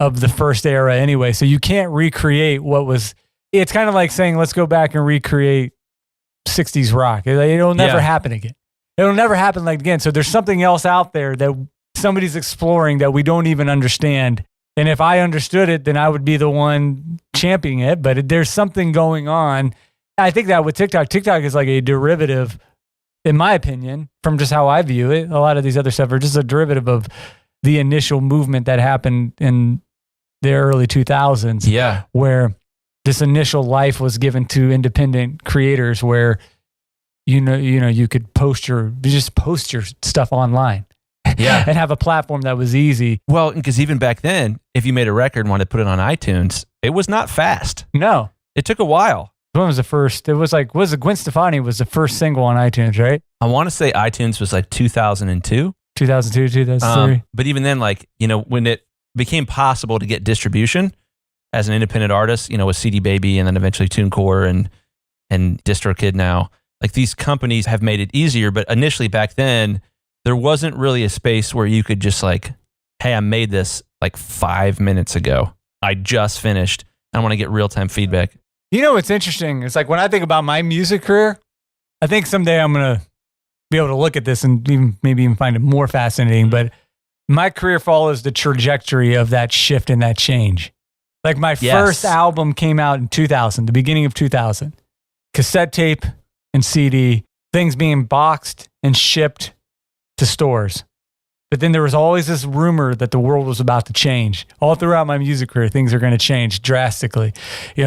of the first era anyway. So you can't recreate what was. It's kind of like saying, let's go back and recreate 60s rock. It'll never happen again. It'll never happen like again. So there's something else out there that somebody's exploring that we don't even understand. And if I understood it, then I would be the one championing it. But there's something going on. I think that with TikTok is like a derivative, in my opinion, from just how I view it. A lot of these other stuff are just a derivative of the initial movement that happened in the early 2000s. Yeah. Where this initial life was given to independent creators where, you could just post your stuff online. Yeah. And have a platform that was easy. Well, because even back then, if you made a record and wanted to put it on iTunes, it was not fast. No. It took a while. When was the first? It was like, Gwen Stefani was the first single on iTunes, right? I want to say iTunes was like 2002. 2002, 2003. But even then, like, when it became possible to get distribution as an independent artist, with CD Baby and then eventually TuneCore and DistroKid now, like these companies have made it easier. But initially back then, there wasn't really a space where you could just like, hey, I made this like 5 minutes ago. I just finished. I want to get real-time feedback. What's interesting? It's like when I think about my music career, I think someday I'm going to be able to look at this and maybe even find it more fascinating. But my career follows the trajectory of that shift and that change. Like my first album came out in 2000, the beginning of 2000. Cassette tape and CD, things being boxed and shipped to stores. But then there was always this rumor that the world was about to change. All throughout my music career, things are going to change drastically.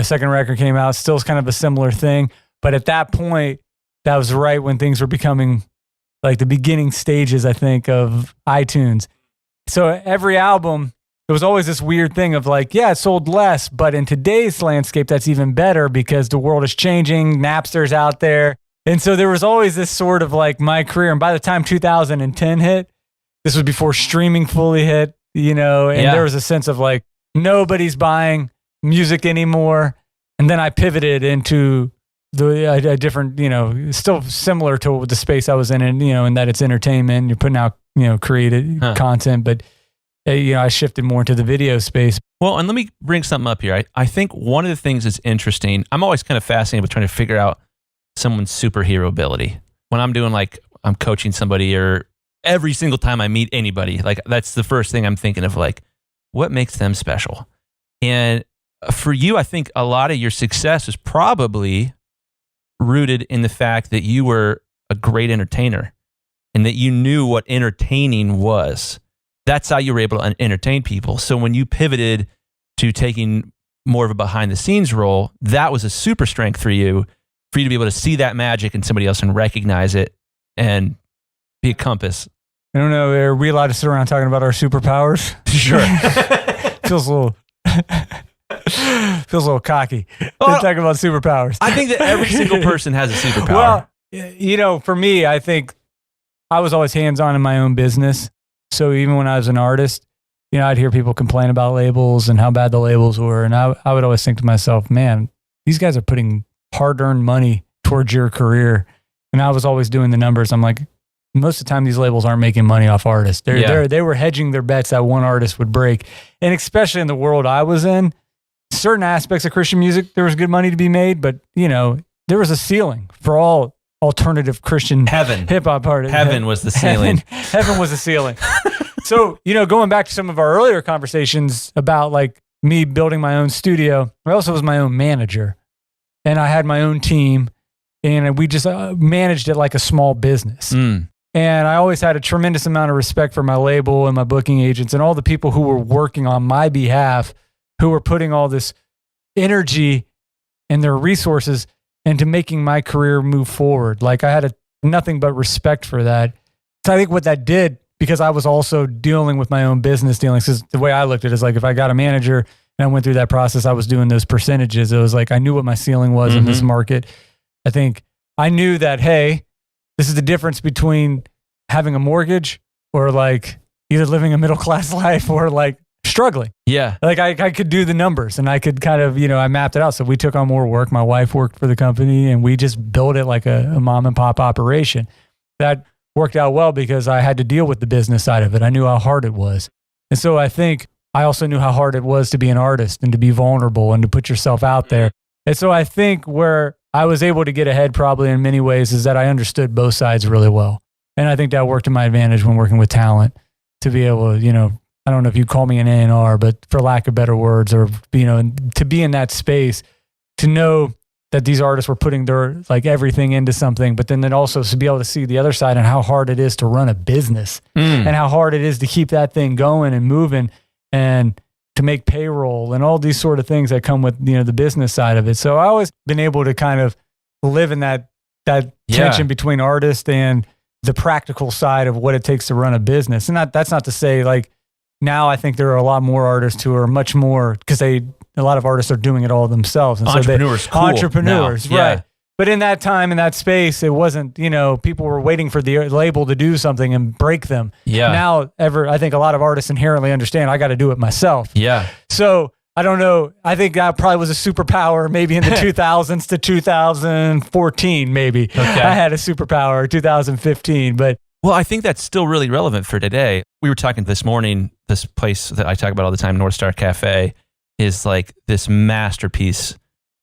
Second record came out, still kind of a similar thing. But at that point, that was right when things were becoming like the beginning stages, I think, of iTunes. So every album, there was always this weird thing of like, yeah, it sold less. But in today's landscape, that's even better because the world is changing. Napster's out there. And so there was always this sort of like my career. And by the time 2010 hit, this was before streaming fully hit, and there was a sense of like, nobody's buying music anymore. And then I pivoted into a different, still similar to the space I was in, and, in that it's entertainment, you're putting out, created content, but, I shifted more into the video space. Well, and let me bring something up here. I think one of the things that's interesting, I'm always kind of fascinated with trying to figure out someone's superhero ability. When I'm doing I'm coaching somebody, or every single time I meet anybody, like that's the first thing I'm thinking of, like, what makes them special? And for you, I think a lot of your success is probably rooted in the fact that you were a great entertainer and that you knew what entertaining was. That's how you were able to entertain people. So when you pivoted to taking more of a behind the scenes role, that was a super strength for you to be able to see that magic in somebody else and recognize it and be a compass. I don't know. Are we allowed to sit around talking about our superpowers? Sure. Feels a little cocky. Well, talking about superpowers. I think that every single person has a superpower. Well, for me, I think I was always hands-on in my own business. So even when I was an artist, I'd hear people complain about labels and how bad the labels were. And I would always think to myself, man, these guys are putting hard-earned money towards your career. And I was always doing the numbers. I'm like, most of the time, these labels aren't making money off artists. They were hedging their bets that one artist would break. And especially in the world I was in, certain aspects of Christian music, there was good money to be made, but there was a ceiling for all alternative Christian hip hop artists. Heaven was the ceiling. Heaven was the ceiling. So, going back to some of our earlier conversations about like me building my own studio, I also was my own manager, and I had my own team, and we just managed it like a small business. And I always had a tremendous amount of respect for my label and my booking agents and all the people who were working on my behalf, who were putting all this energy and their resources into making my career move forward. Like I had nothing but respect for that. So I think what that did, because I was also dealing with my own business dealings, because the way I looked at it is like, if I got a manager and I went through that process, I was doing those percentages. It was like, I knew what my ceiling was in this market. I think I knew that, hey, this is the difference between having a mortgage or like either living a middle-class life or like struggling. Yeah. Like I could do the numbers and I could kind of, I mapped it out. So we took on more work. My wife worked for the company and we just built it like a mom and pop operation. That worked out well because I had to deal with the business side of it. I knew how hard it was. And so I think I also knew how hard it was to be an artist and to be vulnerable and to put yourself out there. And so I think where I was able to get ahead probably in many ways is that I understood both sides really well. And I think that worked to my advantage when working with talent to be able to, I don't know if you call me an A&R, but for lack of better words, or, to be in that space, to know that these artists were putting their like everything into something, but then also to be able to see the other side and how hard it is to run a business and how hard it is to keep that thing going and moving. And, to make payroll and all these sort of things that come with, the business side of it. So I always been able to kind of live in that tension between artist and the practical side of what it takes to run a business. And that's not to say like now I think there are a lot more artists who are much more, because a lot of artists are doing it all themselves. And entrepreneurs, entrepreneurs, now. right. But in that time, in that space, it wasn't, people were waiting for the label to do something and break them. Yeah. Now, I think a lot of artists inherently understand I got to do it myself. Yeah. So I don't know. I think that probably was a superpower maybe in the 2000s to 2014, maybe. Okay. I had a superpower, 2015. But well, I think that's still really relevant for today. We were talking this morning, this place that I talk about all the time, North Star Cafe, is like this masterpiece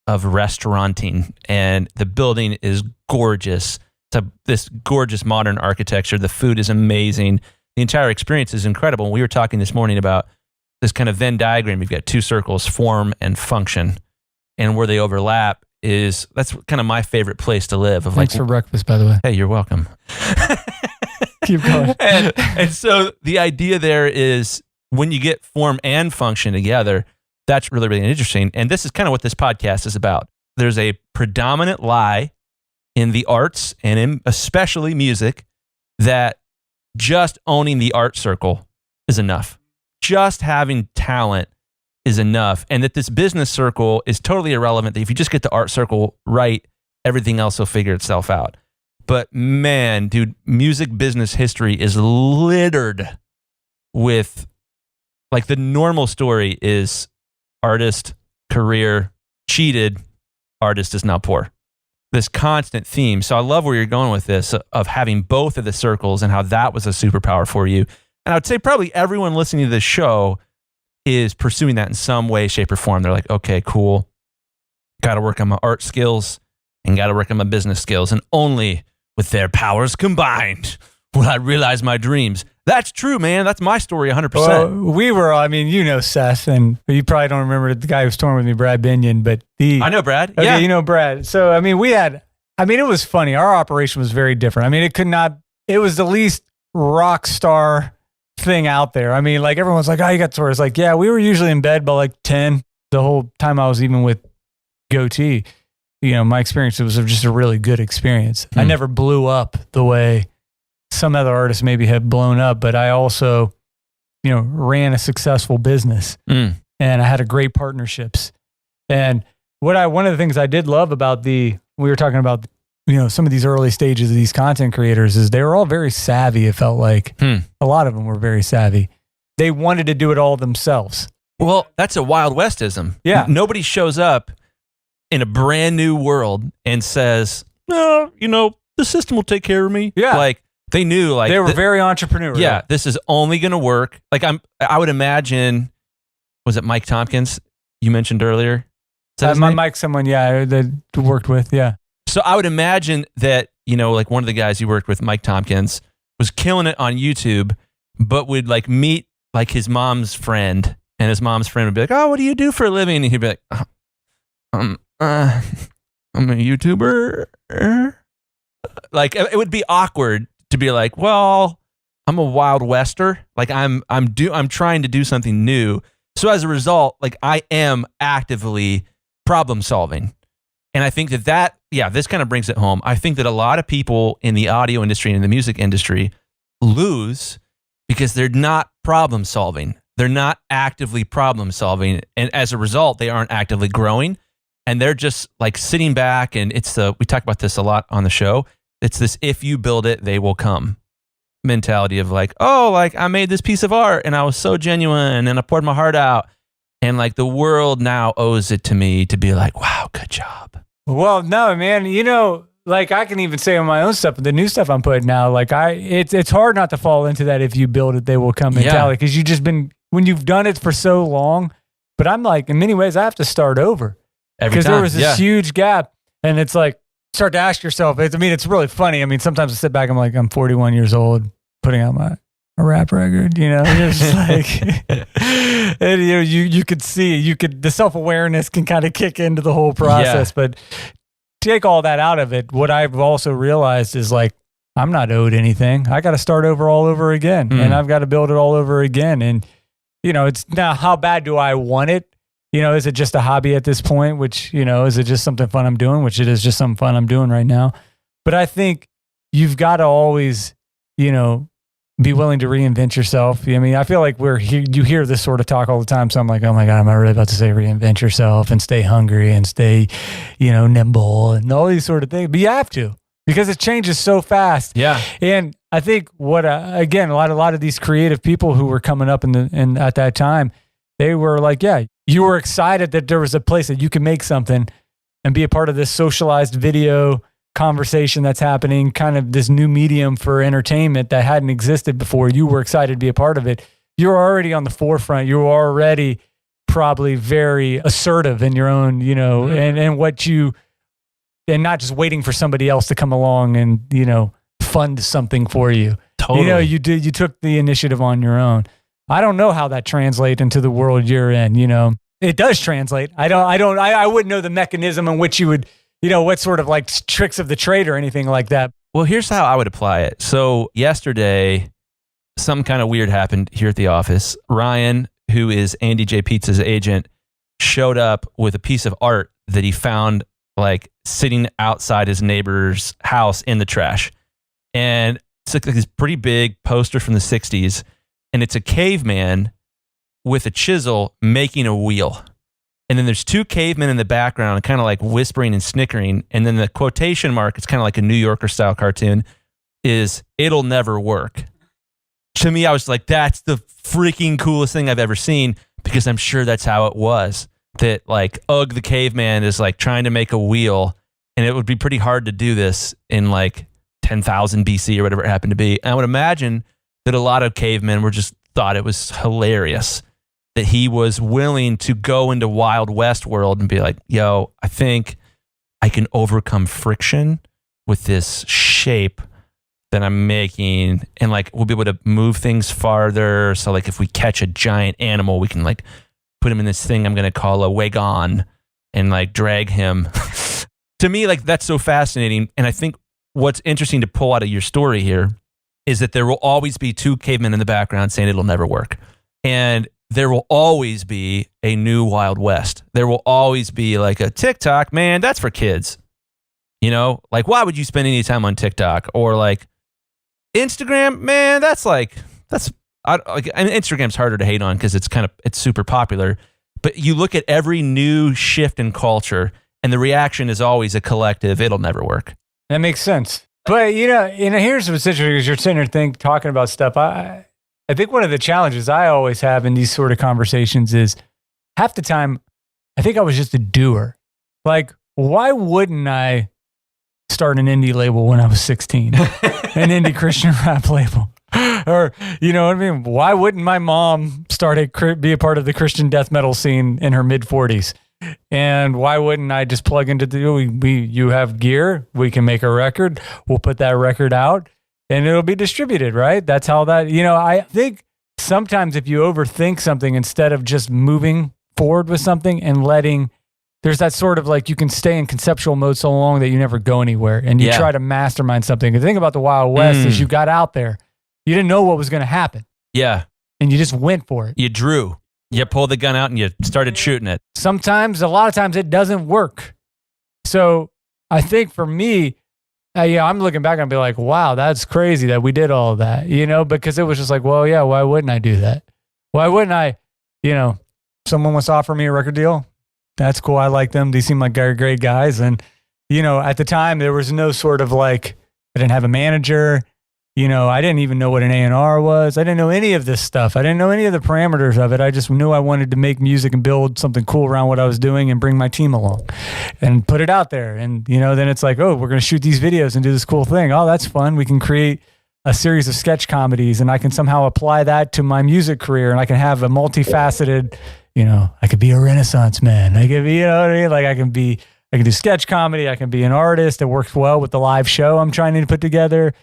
of restauranting, and the building is gorgeous. It's this gorgeous modern architecture. The food is amazing. The entire experience is incredible. And we were talking this morning about this kind of Venn diagram. You've got two circles, form and function, and where they overlap that's kind of my favorite place to live. Thanks for breakfast, by the way. Hey, you're welcome. Keep going. and so the idea there is when you get form and function together, that's really, really interesting. And this is kind of what this podcast is about. There's a predominant lie in the arts and in especially music that just owning the art circle is enough. Just having talent is enough. And that this business circle is totally irrelevant. That if you just get the art circle right, everything else will figure itself out. But man, dude, music business history is littered with, like, the normal story is artist, career, cheated, artist is now poor. This constant theme. So I love where you're going with this of having both of the circles and how that was a superpower for you. And I would say probably everyone listening to this show is pursuing that in some way, shape, or form. They're like, okay, cool. Got to work on my art skills and got to work on my business skills. And only with their powers combined will I realize my dreams. That's true, man. That's my story 100%. Well, we were, Seth, and you probably don't remember the guy who was touring with me, Brad Binion, but I know Brad. Okay, yeah. you know Brad. So, it was funny. Our operation was very different. It was the least rock star thing out there. Like everyone's like, oh, you got tours. Like, yeah, we were usually in bed by like 10 the whole time I was even with Goatee. My experience, it was just a really good experience. I never blew up the way some other artists maybe have blown up, but I also, ran a successful business and I had great partnerships. And one of the things I did love about we were talking about, some of these early stages of these content creators is they were all very savvy. It felt like a lot of them were very savvy. They wanted to do it all themselves. Well, that's a Wild Westism. Yeah. Nobody shows up in a brand new world and says, no, the system will take care of me. Yeah. Like, they knew, like, they were very entrepreneurial. Yeah, this is only going to work. Like, I would imagine, was it Mike Tompkins you mentioned earlier? Mike, someone, that worked with, yeah. So I would imagine that, like one of the guys you worked with, Mike Tompkins, was killing it on YouTube, but would like meet like his mom's friend, and his mom's friend would be like, oh, what do you do for a living? And he'd be like, I'm a YouTuber. Like, it would be awkward to be like, well, I'm a Wild Wester. Like, I'm trying to do something new. So as a result, like, I am actively problem solving. And I think that this kind of brings it home. I think that a lot of people in the audio industry and in the music industry lose because they're not problem solving. They're not actively problem solving. And as a result, they aren't actively growing. And they're just like sitting back, and we talk about this a lot on the show. It's this, if you build it, they will come mentality of like, oh, like I made this piece of art and I was so genuine and I poured my heart out. And like the world now owes it to me to be like, wow, good job. Well, no, man, like I can even say on my own stuff, the new stuff I'm putting out, like it's hard not to fall into that if you build it, they will come mentality. Because you just when you've done it for so long. But I'm like, in many ways, I have to start over. Because there was this huge gap. And it's like, start to ask yourself, it's really funny. Sometimes I sit back, I'm like, I'm 41 years old, putting out a rap record, you're just like, and, you could see, the self-awareness can kind of kick into the whole process, but take all that out of it. What I've also realized is like, I'm not owed anything. I got to start over all over again, and I've got to build it all over again. And it's now how bad do I want it? Is it just a hobby at this point, which, is it just something fun I'm doing, which it is just something fun I'm doing right now. But I think you've got to always, be willing to reinvent yourself. I mean, I feel like you hear this sort of talk all the time. So I'm like, oh my God, am I really about to say reinvent yourself and stay hungry and stay, nimble and all these sort of things. But you have to, because it changes so fast. Yeah. And I think again, a lot of these creative people who were coming up in at that time, they were like, yeah, you were excited that there was a place that you could make something and be a part of this socialized video conversation that's happening, kind of this new medium for entertainment that hadn't existed before. You were excited to be a part of it. You're already on the forefront. You're already probably very assertive in your own, and not just waiting for somebody else to come along and, fund something for you. Totally. You took the initiative on your own. I don't know how that translates into the world you're in. It does translate. I wouldn't know the mechanism in which you would, what sort of like tricks of the trade or anything like that. Well, here's how I would apply it. So yesterday, something kind of weird happened here at the office. Ryan, who is Andy J. Pizza's agent, showed up with a piece of art that he found like sitting outside his neighbor's house in the trash. And it's like this pretty big poster from the 60s. And it's a caveman with a chisel making a wheel. And then there's two cavemen in the background, kind of like whispering and snickering. And then the quotation mark, it's kind of like a New Yorker style cartoon, is "it'll never work." To me, I was like, that's the freaking coolest thing I've ever seen, because I'm sure that's how it was. That like Ugg the caveman is like trying to make a wheel, and it would be pretty hard to do this in like 10,000 BC or whatever it happened to be. And I would imagine that a lot of cavemen thought it was hilarious that he was willing to go into Wild West world and be like, yo, I think I can overcome friction with this shape that I'm making, and like we'll be able to move things farther. So like if we catch a giant animal, we can like put him in this thing I'm going to call a wagon and like drag him. To me, like that's so fascinating. And I think what's interesting to pull out of your story here is that there will always be two cavemen in the background saying it'll never work. And there will always be a new Wild West. There will always be like a TikTok, man, that's for kids. Like why would you spend any time on TikTok? Or like Instagram, man, Instagram's harder to hate on because it's super popular. But you look at every new shift in culture and the reaction is always a collective, it'll never work. That makes sense. But, here's the situation, because you're sitting there talking about stuff. I think one of the challenges I always have in these sort of conversations is half the time, I think I was just a doer. Like, why wouldn't I start an indie label when I was 16? An indie Christian rap label? Or, you know what I mean? Why wouldn't my mom be a part of the Christian death metal scene in her mid-40s? And why wouldn't I just plug into you have gear, we can make a record, we'll put that record out, and it'll be distributed, right? That's how I think sometimes if you overthink something, instead of just moving forward with something and there's that sort of like you can stay in conceptual mode so long that you never go anywhere, and you try to mastermind something. The thing about the Wild West is you got out there, you didn't know what was going to happen. Yeah. And you just went for it. You drew. You pulled the gun out and you started shooting it. A lot of times it doesn't work. So I think for me, I'm looking back and I'll be like, wow, that's crazy that we did all of that, because it was just like, well, yeah, why wouldn't I do that? Why wouldn't I, someone wants to offer me a record deal. That's cool. I like them. They seem like great guys. And, at the time there was no sort of like, I didn't have a manager. I didn't even know what an A&R was. I didn't know any of this stuff. I didn't know any of the parameters of it. I just knew I wanted to make music and build something cool around what I was doing and bring my team along and put it out there. And, then it's like, oh, we're going to shoot these videos and do this cool thing. Oh, that's fun. We can create a series of sketch comedies, and I can somehow apply that to my music career, and I can have a multifaceted, I could be a Renaissance man. I could be, like I can do sketch comedy. I can be an artist that works well with the live show I'm trying to put together.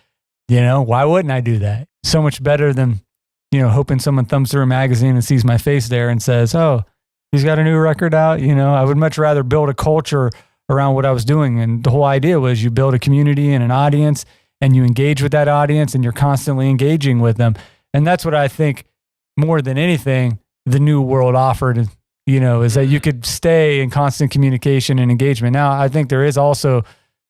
Why wouldn't I do that? So much better than, hoping someone thumbs through a magazine and sees my face there and says, oh, he's got a new record out. I would much rather build a culture around what I was doing. And the whole idea was you build a community and an audience, and you engage with that audience, and you're constantly engaging with them. And that's what I think more than anything, the new world offered, is that you could stay in constant communication and engagement. Now, I think there is also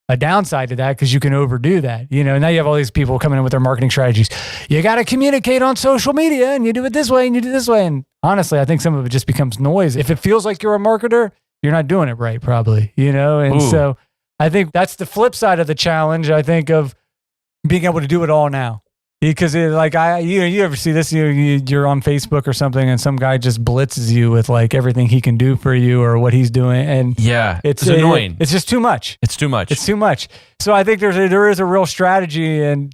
a downside to that because you can overdo that. Now you have all these people coming in with their marketing strategies. You got to communicate on social media and you do it this way and you do it this way. And honestly, I think some of it just becomes noise. If it feels like you're a marketer, you're not doing it right, probably, And so I think that's the flip side of the challenge, I think, of being able to do it all now. Because you ever see this? You're on Facebook or something, and some guy just blitzes you with like everything he can do for you or what he's doing, and it's annoying. It's just too much. It's too much. It's too much. So I think there is a real strategy, and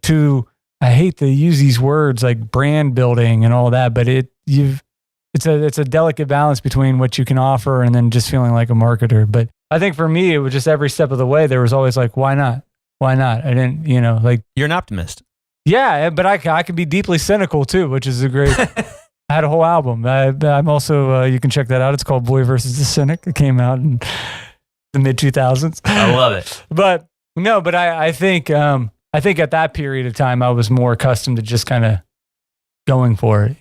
I hate to use these words like brand building and all that, but it's a delicate balance between what you can offer and then just feeling like a marketer. But I think for me, it was just every step of the way. There was always like, why not? Why not? I didn't, like you're an optimist. Yeah, but I can be deeply cynical too, which is a great. I had a whole album. I'm also you can check that out. It's called Boy versus the Cynic. It came out in the mid 2000s. I love it. But I think at that period of time I was more accustomed to just kind of going for it.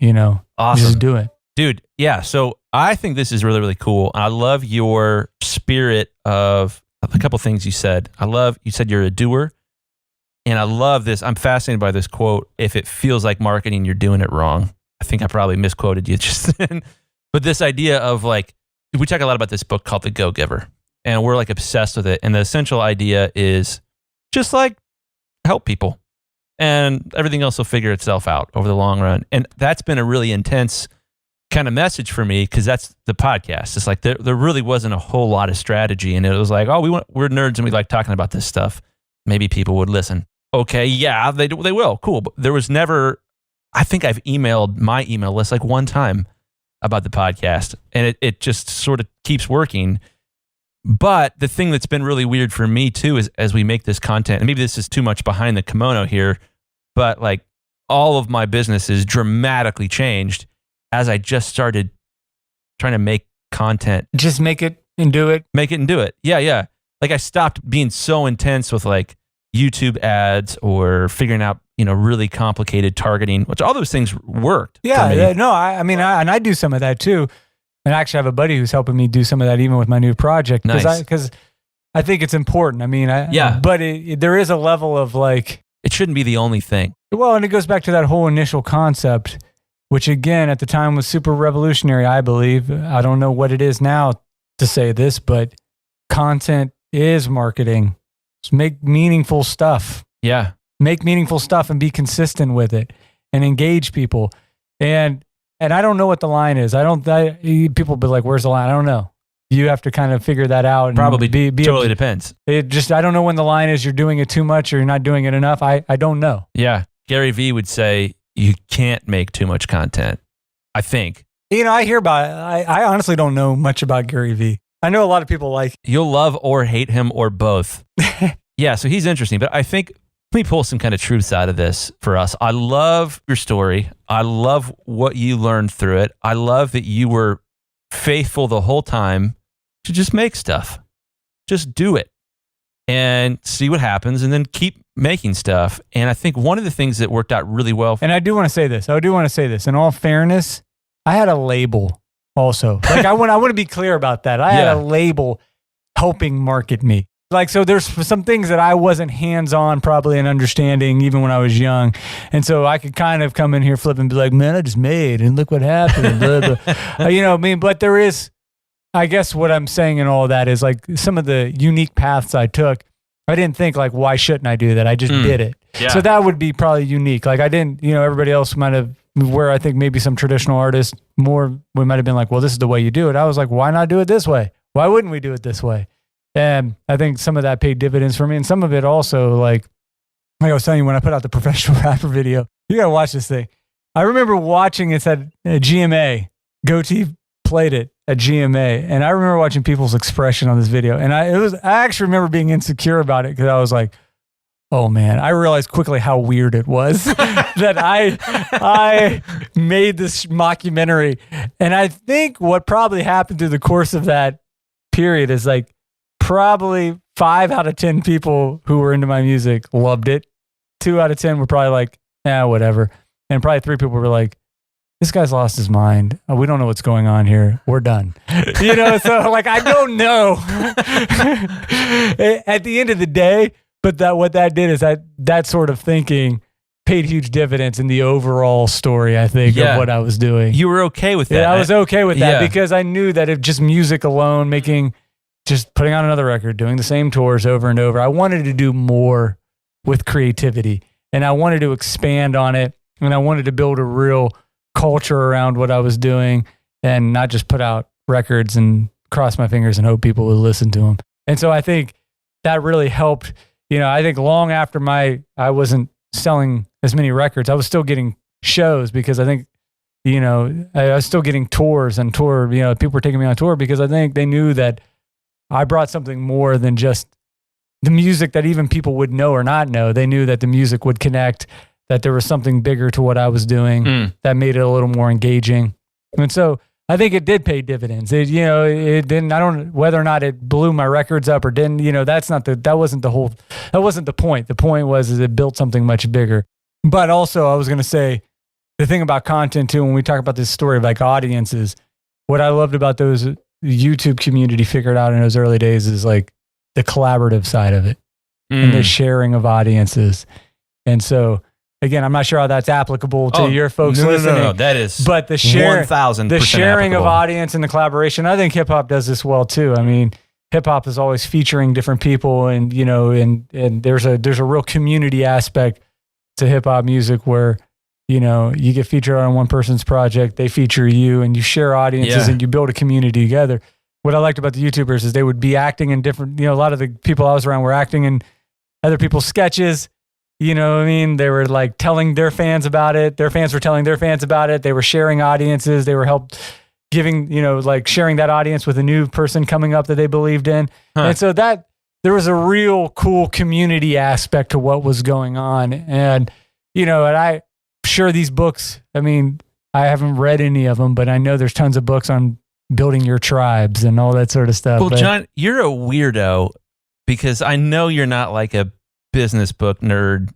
Awesome. Just do it, dude. Yeah. So I think this is really, really cool. I love your spirit of a couple things you said. You said you're a doer. And I love this. I'm fascinated by this quote. If it feels like marketing, you're doing it wrong. I think I probably misquoted you just then. But this idea of like, we talk a lot about this book called The Go-Giver, and we're like obsessed with it. And the essential idea is just like help people and everything else will figure itself out over the long run. And that's been a really intense kind of message for me because that's the podcast. It's like there really wasn't a whole lot of strategy. And it was like, we're nerds and we like talking about this stuff. Maybe people would listen. Okay, yeah, they will. Cool. But there was never, I think I've emailed my email list like one time about the podcast, and it just sort of keeps working. But the thing that's been really weird for me too is as we make this content, and maybe this is too much behind the kimono here, but like all of my business is dramatically changed as I just started trying to make content. Just make it and do it. Make it and do it. Yeah, yeah. Like I stopped being so intense with like YouTube ads or figuring out, really complicated targeting, which all those things worked. Yeah, no, I do some of that too. And I actually have a buddy who's helping me do some of that even with my new project. Nice. Because I think it's important. But there is a level of like. It shouldn't be the only thing. Well, and it goes back to that whole initial concept, which again, at the time was super revolutionary, I believe. I don't know what it is now to say this, but content is marketing. Just make meaningful stuff. Yeah. Make meaningful stuff and be consistent with it and engage people. And I don't know what the line is. People be like, where's the line? I don't know. You have to kind of figure that out. And probably totally depends. I don't know when the line is you're doing it too much or you're not doing it enough. I don't know. Yeah. Gary Vee would say you can't make too much content, I think. I hear about it. I honestly don't know much about Gary Vee. I know a lot of people like. You'll love or hate him or both. Yeah, so he's interesting. But I think, let me pull some kind of truths out of this for us. I love your story. I love what you learned through it. I love that you were faithful the whole time to just make stuff. Just do it and see what happens and then keep making stuff. And I think one of the things that worked out really well. And I do want to say this. In all fairness, I had a label also. Like I want to be clear about that. I had a label helping market me. Like, so there's some things that I wasn't hands-on probably in understanding even when I was young. And so I could kind of come in here flip and be like, man, I just made and look what happened. Blah, blah. But there is, I guess what I'm saying in all of that is like some of the unique paths I took. I didn't think like, why shouldn't I do that? I just did it. Yeah. So that would be probably unique. Like I didn't, everybody else might have, where I think maybe some traditional artists we might have been like, well, this is the way you do it. I was like, why not do it this way? Why wouldn't we do it this way? And I think some of that paid dividends for me. And some of it also, like I was telling you, when I put out the professional rapper video, you got to watch this thing. I remember watching it at GMA. Goatee played it at GMA. And I remember watching people's expression on this video. And I actually remember being insecure about it because I was like, oh man, I realized quickly how weird it was that I made this mockumentary. And I think what probably happened through the course of that period is like probably 5 out of 10 people who were into my music loved it. 2 out of 10 were probably like, whatever. And probably 3 people were like, this guy's lost his mind. We don't know what's going on here. We're done. So like, I don't know at the end of the day, but what that did is that sort of thinking paid huge dividends in the overall story, I think, of what I was doing. You were okay with that. Yeah, I was okay with that because I knew that if just music alone, just putting on another record, doing the same tours over and over, I wanted to do more with creativity, and I wanted to expand on it, and I wanted to build a real culture around what I was doing and not just put out records and cross my fingers and hope people would listen to them. And so I think that really helped. I think long after I wasn't selling as many records, I was still getting shows because I think, I was still getting tours and people were taking me on tour because I think they knew that I brought something more than just the music that even people would know or not know. They knew that the music would connect, that there was something bigger to what I was doing that made it a little more engaging. And so I think it did pay dividends. It didn't, I don't, whether or not it blew my records up or didn't, that wasn't the point. The point was it built something much bigger. But also I was going to say the thing about content too, when we talk about this story of like audiences, what I loved about those YouTube community figured out in those early days is like the collaborative side of it and the sharing of audiences. And so, again, I'm not sure how that's applicable to your folks listening. No, that is. But the 1,000% the sharing applicable. of audience and the collaboration, I think hip hop does this well too. I mean, hip hop is always featuring different people, and and there's a real community aspect to hip hop music where you get featured on one person's project, they feature you, and you share audiences and you build a community together. What I liked about the YouTubers is they would be acting in different. A lot of the people I was around were acting in other people's sketches. You know what I mean? They were like telling their fans about it. Their fans were telling their fans about it. They were sharing audiences. They were giving, like sharing that audience with a new person coming up that they believed in. And so that there was a real cool community aspect to what was going on. And, and I'm sure these books, I mean, I haven't read any of them, but I know there's tons of books on building your tribes and all that sort of stuff. Well, John, you're a weirdo because I know you're not like a business book nerd.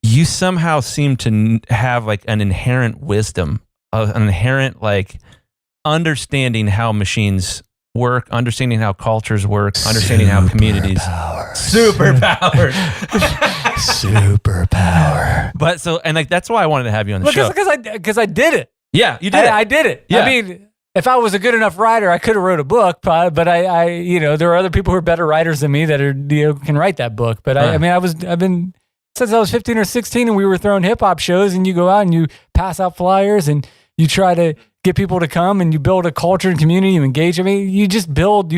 You somehow seem to have like an inherent wisdom, an inherent like understanding how machines work, understanding how cultures work, understanding how communities. Superpower. But so, and like that's why I wanted to have you on the show Because I did it. Yeah, you did. I did it. Yeah. I mean, if I was a good enough writer, I could have wrote a book, but I there are other people who are better writers than me that are, can write that book. But I've been since I was 15 or 16 and we were throwing hip hop shows, and you go out and you pass out flyers and you try to get people to come and you build a culture and community, you engage. I mean, you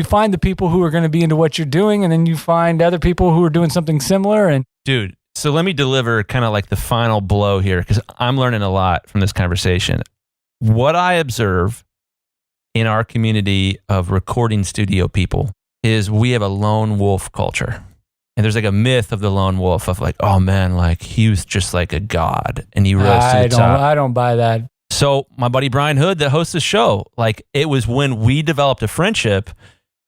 find the people who are going to be into what you're doing, and then you find other people who are doing something similar. And dude, so let me deliver kind of like the final blow here, because I'm learning a lot from this conversation. What I observe in our community of recording studio people is we have a lone wolf culture. And there's like a myth of the lone wolf of like, oh man, like he was just like a god and he rose to the top. I don't buy that. So my buddy Brian Hood that hosts the show, like it was when we developed a friendship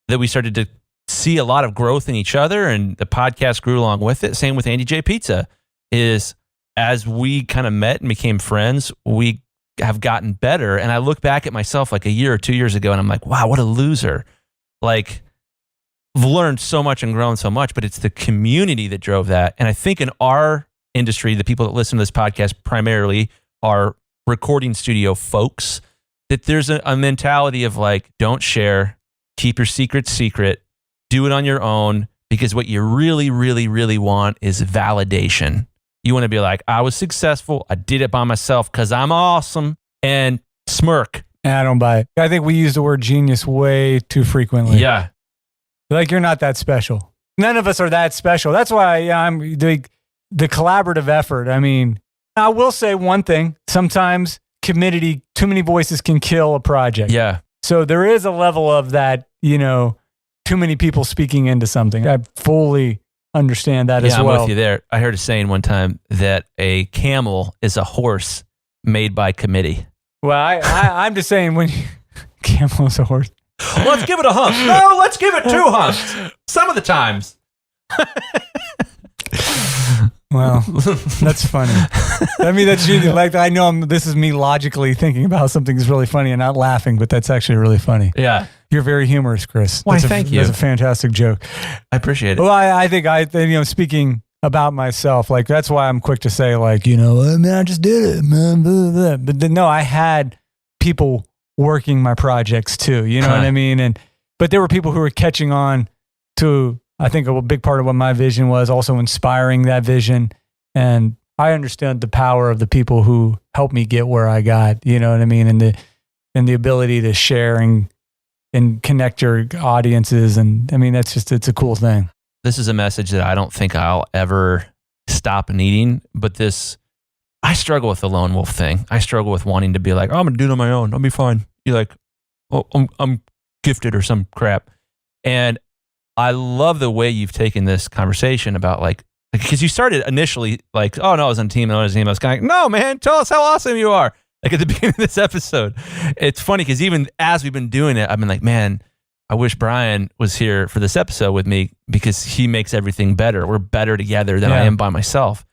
that we started to see a lot of growth in each other, and the podcast grew along with it. Same with Andy J. Pizza, is as we kind of met and became friends, we have gotten better. And I look back at myself like a year or 2 years ago and I'm like, wow, what a loser. Like I've learned so much and grown so much, but it's the community that drove that. And I think in our industry, the people that listen to this podcast primarily are recording studio folks, that there's a mentality of like, don't share, keep your secret secret, do it on your own, because what you really, really, really want is validation. You want to be like, I was successful, I did it by myself because I'm awesome, and smirk. And I don't buy it. I think we use the word genius way too frequently. Yeah. Like you're not that special. None of us are that special. That's why I'm the collaborative effort. I mean, I will say one thing. Sometimes community, too many voices can kill a project. Yeah. So there is a level of that, too many people speaking into something. I fully understand that as well. I'm with you there. I heard a saying one time that a camel is a horse made by committee. Well, I'm just saying when camel is a horse. Let's give it a hump. No, let's give it 2 humps. Some of the times. Well, that's funny. I mean, that's usually like, I know this is me logically thinking about something that's really funny and not laughing, but that's actually really funny. Yeah. You're very humorous, Chris. Why, thank you. That's a fantastic joke. I appreciate it. Well, I think speaking about myself, like, that's why I'm quick to say, like, I just did it, man. Blah, blah. But then, no, I had people working my projects too. You know what I mean? But there were people who were catching on to, I think, a big part of what my vision was, also inspiring that vision. And I understood the power of the people who helped me get where I got, you know what I mean? And the ability to share and connect your audiences. And I mean, it's a cool thing. This is a message that I don't think I'll ever stop needing, but I struggle with the lone wolf thing. I struggle with wanting to be like, oh, I'm going to do it on my own. I'll be fine. You're like, oh, I'm gifted or some crap. And I love the way you've taken this conversation about like, because you started initially like, oh no, I was on a team and I was kind of like, no, man, tell us how awesome you are. Like at the beginning of this episode, it's funny because even as we've been doing it, I've been like, man, I wish Brian was here for this episode with me because he makes everything better. We're better together than I am by myself.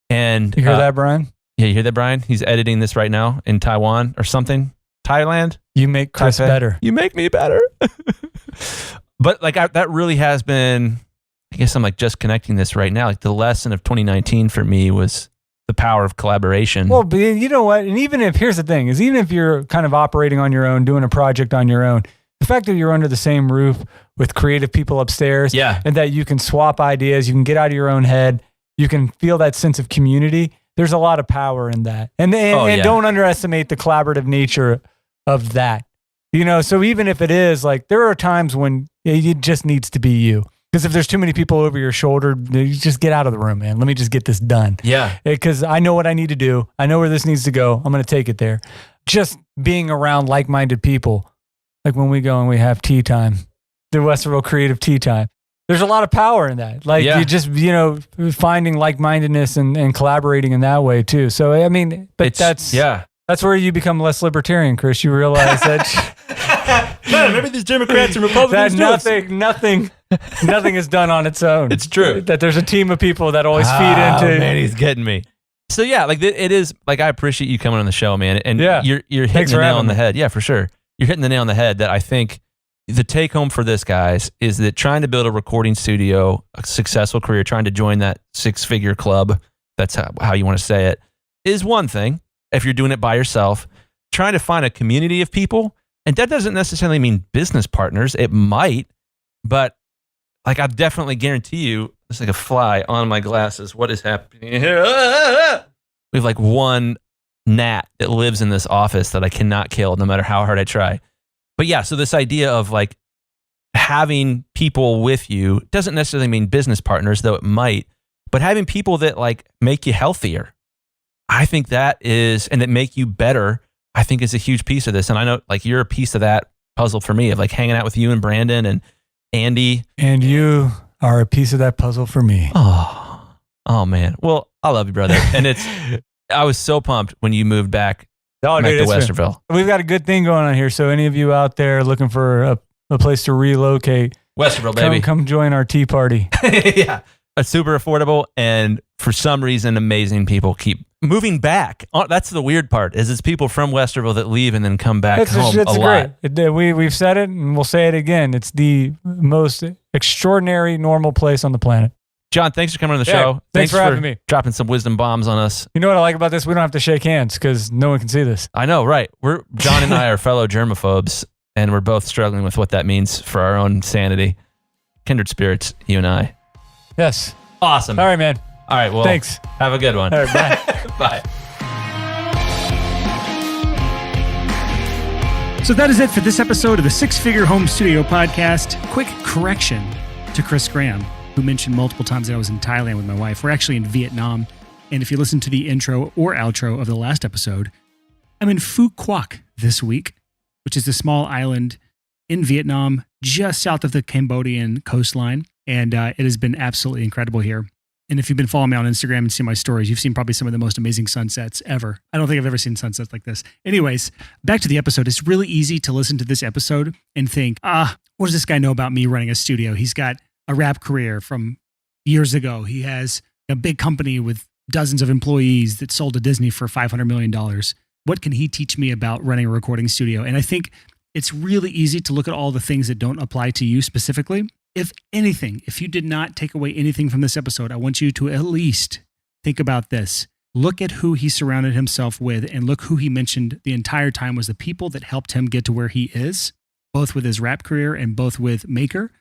And you hear that, Brian? Yeah, you hear that, Brian? He's editing this right now in Taiwan or something. Thailand? You make Chris better. You make me better. But like that really has been, I guess I'm like just connecting this right now. Like the lesson of 2019 for me was the power of collaboration. Well, but you know what? And here's the thing, is even if you're kind of operating on your own, doing a project on your own, the fact that you're under the same roof with creative people upstairs, and that you can swap ideas, you can get out of your own head, you can feel that sense of community. There's a lot of power in that. And don't underestimate the collaborative nature of that. So even if it is like, there are times when it just needs to be you. Because if there's too many people over your shoulder, you just get out of the room, man. Let me just get this done. Yeah. Because I know what I need to do. I know where this needs to go. I'm going to take it there. Just being around like-minded people. Like when we go and we have tea time, the Westerville Creative Tea Time. There's a lot of power in that. Like you just, finding like-mindedness and collaborating in that way too. So, I mean, but that's where you become less libertarian, Chris. You realize that maybe there's Democrats and Republicans. That nothing is done on its own. It's true. That there's a team of people that always feed into. Man, he's getting me. So yeah, like it is. Like I appreciate you coming on the show, man. And you're hitting the nail on the head. Yeah, for sure. You're hitting the nail on the head. That I think the take home for this, guys, is that trying to build a recording studio, a successful career, trying to join that 6-figure club, that's how you want to say it, is one thing. If you're doing it by yourself, trying to find a community of people, and that doesn't necessarily mean business partners. It might, but like I definitely guarantee you, it's like a fly on my glasses. What is happening here? We have like one gnat that lives in this office that I cannot kill no matter how hard I try. But yeah, so this idea of like having people with you doesn't necessarily mean business partners, though it might, but having people that like make you healthier. I think that is, and that make you better, I think is a huge piece of this. And I know like you're a piece of that puzzle for me, of like hanging out with you and Brandon and Andy. And you are a piece of that puzzle for me. Oh man. Well, I love you, brother. And I was so pumped when you moved back to Westerville. We've got a good thing going on here. So any of you out there looking for a place to relocate, Westerville, baby, come join our tea party. Yeah. It's super affordable, and for some reason, amazing people keep moving back. That's the weird part, is it's people from Westerville that leave and then come back home a lot. We've said it, and we'll say it again. It's the most extraordinary, normal place on the planet. John, thanks for coming on the show. Thanks for having me. Dropping some wisdom bombs on us. You know what I like about this? We don't have to shake hands because no one can see this. I know, right? John and I are fellow germaphobes, and we're both struggling with what that means for our own sanity. Kindred spirits, you and I. Yes. Awesome. All right, man. All right, well, thanks. Have a good one. All right, bye. Bye. So that is it for this episode of the 6-Figure Home Studio Podcast. Quick correction to Chris Graham, who mentioned multiple times that I was in Thailand with my wife. We're actually in Vietnam. And if you listen to the intro or outro of the last episode, I'm in Phu Quoc this week, which is a small island in Vietnam, just south of the Cambodian coastline. And it has been absolutely incredible here. And if you've been following me on Instagram and seen my stories, you've seen probably some of the most amazing sunsets ever. I don't think I've ever seen sunsets like this. Anyways, back to the episode. It's really easy to listen to this episode and think, what does this guy know about me running a studio? He's got a rap career from years ago. He has a big company with dozens of employees that sold to Disney for $500 million. What can he teach me about running a recording studio? And I think it's really easy to look at all the things that don't apply to you specifically. If anything, if you did not take away anything from this episode, I want you to at least think about this. Look at who he surrounded himself with and look who he mentioned the entire time was the people that helped him get to where he is, both with his rap career and both with Maker.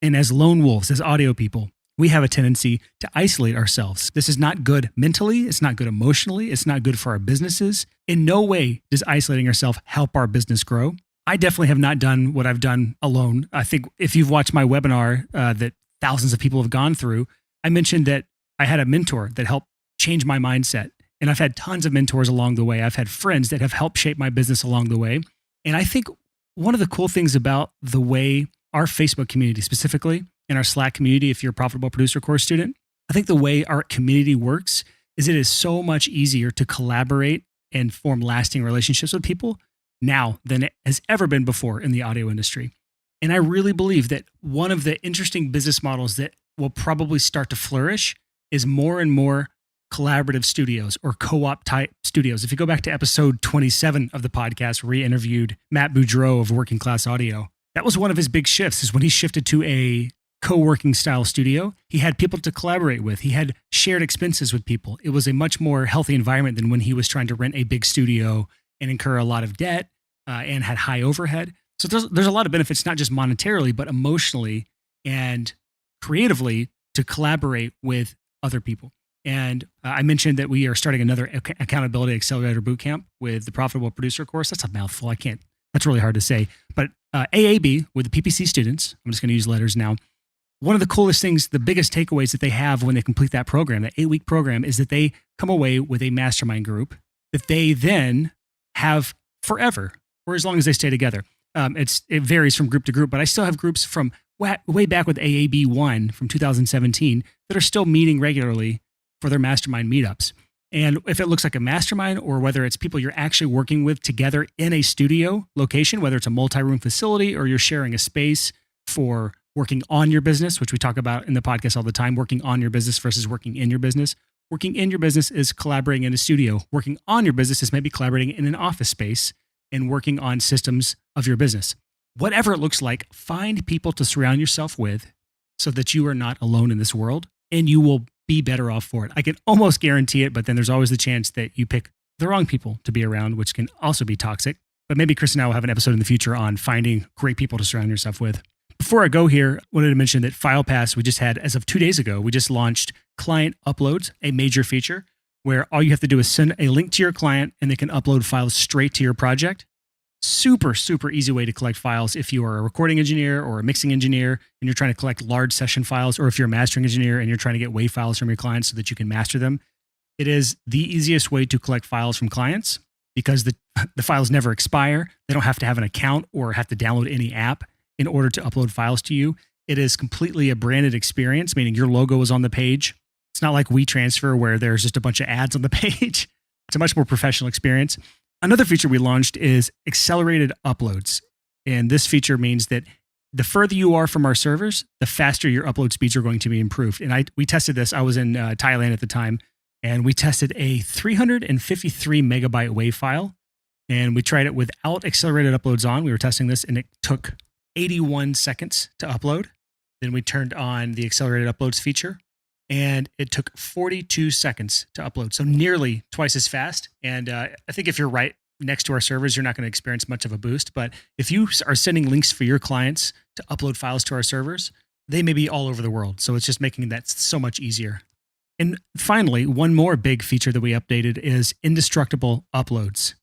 And as lone wolves, as audio people, we have a tendency to isolate ourselves. This is not good mentally. It's not good emotionally. It's not good for our businesses. In no way does isolating yourself help our business grow. I definitely have not done what I've done alone. I think if you've watched my webinar that thousands of people have gone through, I mentioned that I had a mentor that helped change my mindset. And I've had tons of mentors along the way. I've had friends that have helped shape my business along the way. And I think one of the cool things about the way our Facebook community specifically and our Slack community, if you're a profitable producer course student, I think the way our community works is it is so much easier to collaborate and form lasting relationships with people now than it has ever been before in the audio industry. And I really believe that one of the interesting business models that will probably start to flourish is more and more collaborative studios or co-op type studios. If you go back to episode 27 of the podcast, where we interviewed Matt Boudreau of Working Class Audio, that was one of his big shifts, is when he shifted to a co-working style studio. He had people to collaborate with. He had shared expenses with people. It was a much more healthy environment than when he was trying to rent a big studio and incur a lot of debt and had high overhead. So there's a lot of benefits, not just monetarily, but emotionally and creatively to collaborate with other people. And I mentioned that we are starting another accountability accelerator bootcamp with the Profitable Producer course. That's a mouthful. That's really hard to say. But AAB with the PPC students, I'm just going to use letters now. One of the coolest things, the biggest takeaways that they have when they complete that program, that 8-week program, is that they come away with a mastermind group that they then have forever, or as long as they stay together. It varies from group to group, but I still have groups from way back with AAB 1 from 2017 that are still meeting regularly for their mastermind meetups. And if it looks like a mastermind or whether it's people you're actually working with together in a studio location, whether it's a multi-room facility or you're sharing a space for working on your business, which we talk about in the podcast all the time, working on your business versus working in your business. Working in your business is collaborating in a studio. Working on your business is maybe collaborating in an office space and working on systems of your business. Whatever it looks like, find people to surround yourself with so that you are not alone in this world and you will be better off for it. I can almost guarantee it, but then there's always the chance that you pick the wrong people to be around, which can also be toxic. But maybe Chris and I will have an episode in the future on finding great people to surround yourself with. Before I go here, I wanted to mention that FilePass, we just had, as of 2 days ago, we just launched Client Uploads, a major feature where all you have to do is send a link to your client and they can upload files straight to your project. Super, super easy way to collect files if you are a recording engineer or a mixing engineer and you're trying to collect large session files, or if you're a mastering engineer and you're trying to get WAV files from your clients so that you can master them. It is the easiest way to collect files from clients because the files never expire. They don't have to have an account or have to download any app in order to upload files to you. It is completely a branded experience, meaning your logo is on the page. It's not like WeTransfer where there's just a bunch of ads on the page. It's a much more professional experience. Another feature we launched is accelerated uploads. And this feature means that the further you are from our servers, the faster your upload speeds are going to be improved. And we tested this. I was in Thailand at the time, and we tested a 353 megabyte WAV file. And we tried it without accelerated uploads on. We were testing this, and it took 81 seconds to upload. Then we turned on the accelerated uploads feature, and it took 42 seconds to upload. So nearly twice as fast. And I think if you're right next to our servers, you're not going to experience much of a boost. But if you are sending links for your clients to upload files to our servers, they may be all over the world. So it's just making that so much easier. And finally, one more big feature that we updated is indestructible uploads.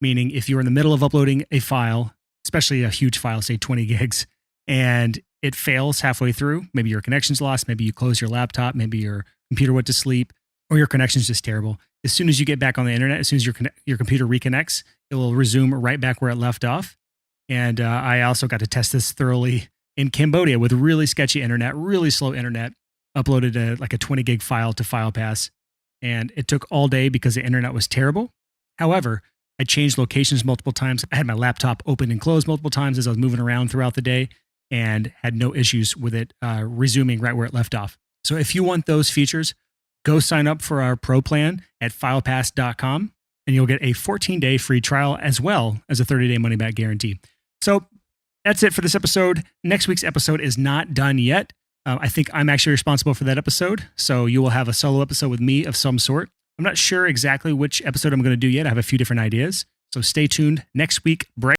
Meaning if you're in the middle of uploading a file, especially a huge file, say 20 gigs, and it fails halfway through, maybe your connection's lost, maybe you close your laptop, maybe your computer went to sleep, or your connection's just terrible. As soon as you get back on the internet, as soon as your computer reconnects, it will resume right back where it left off. And I also got to test this thoroughly in Cambodia with really sketchy internet, really slow internet, uploaded like a 20 gig file to FilePass. And it took all day because the internet was terrible. However, I changed locations multiple times. I had my laptop open and closed multiple times as I was moving around throughout the day and had no issues with it resuming right where it left off. So if you want those features, go sign up for our pro plan at filepass.com, and you'll get a 14-day free trial as well as a 30-day money-back guarantee. So that's it for this episode. Next week's episode is not done yet. I think I'm actually responsible for that episode, so you will have a solo episode with me of some sort. I'm not sure exactly which episode I'm going to do yet. I have a few different ideas. So stay tuned next week.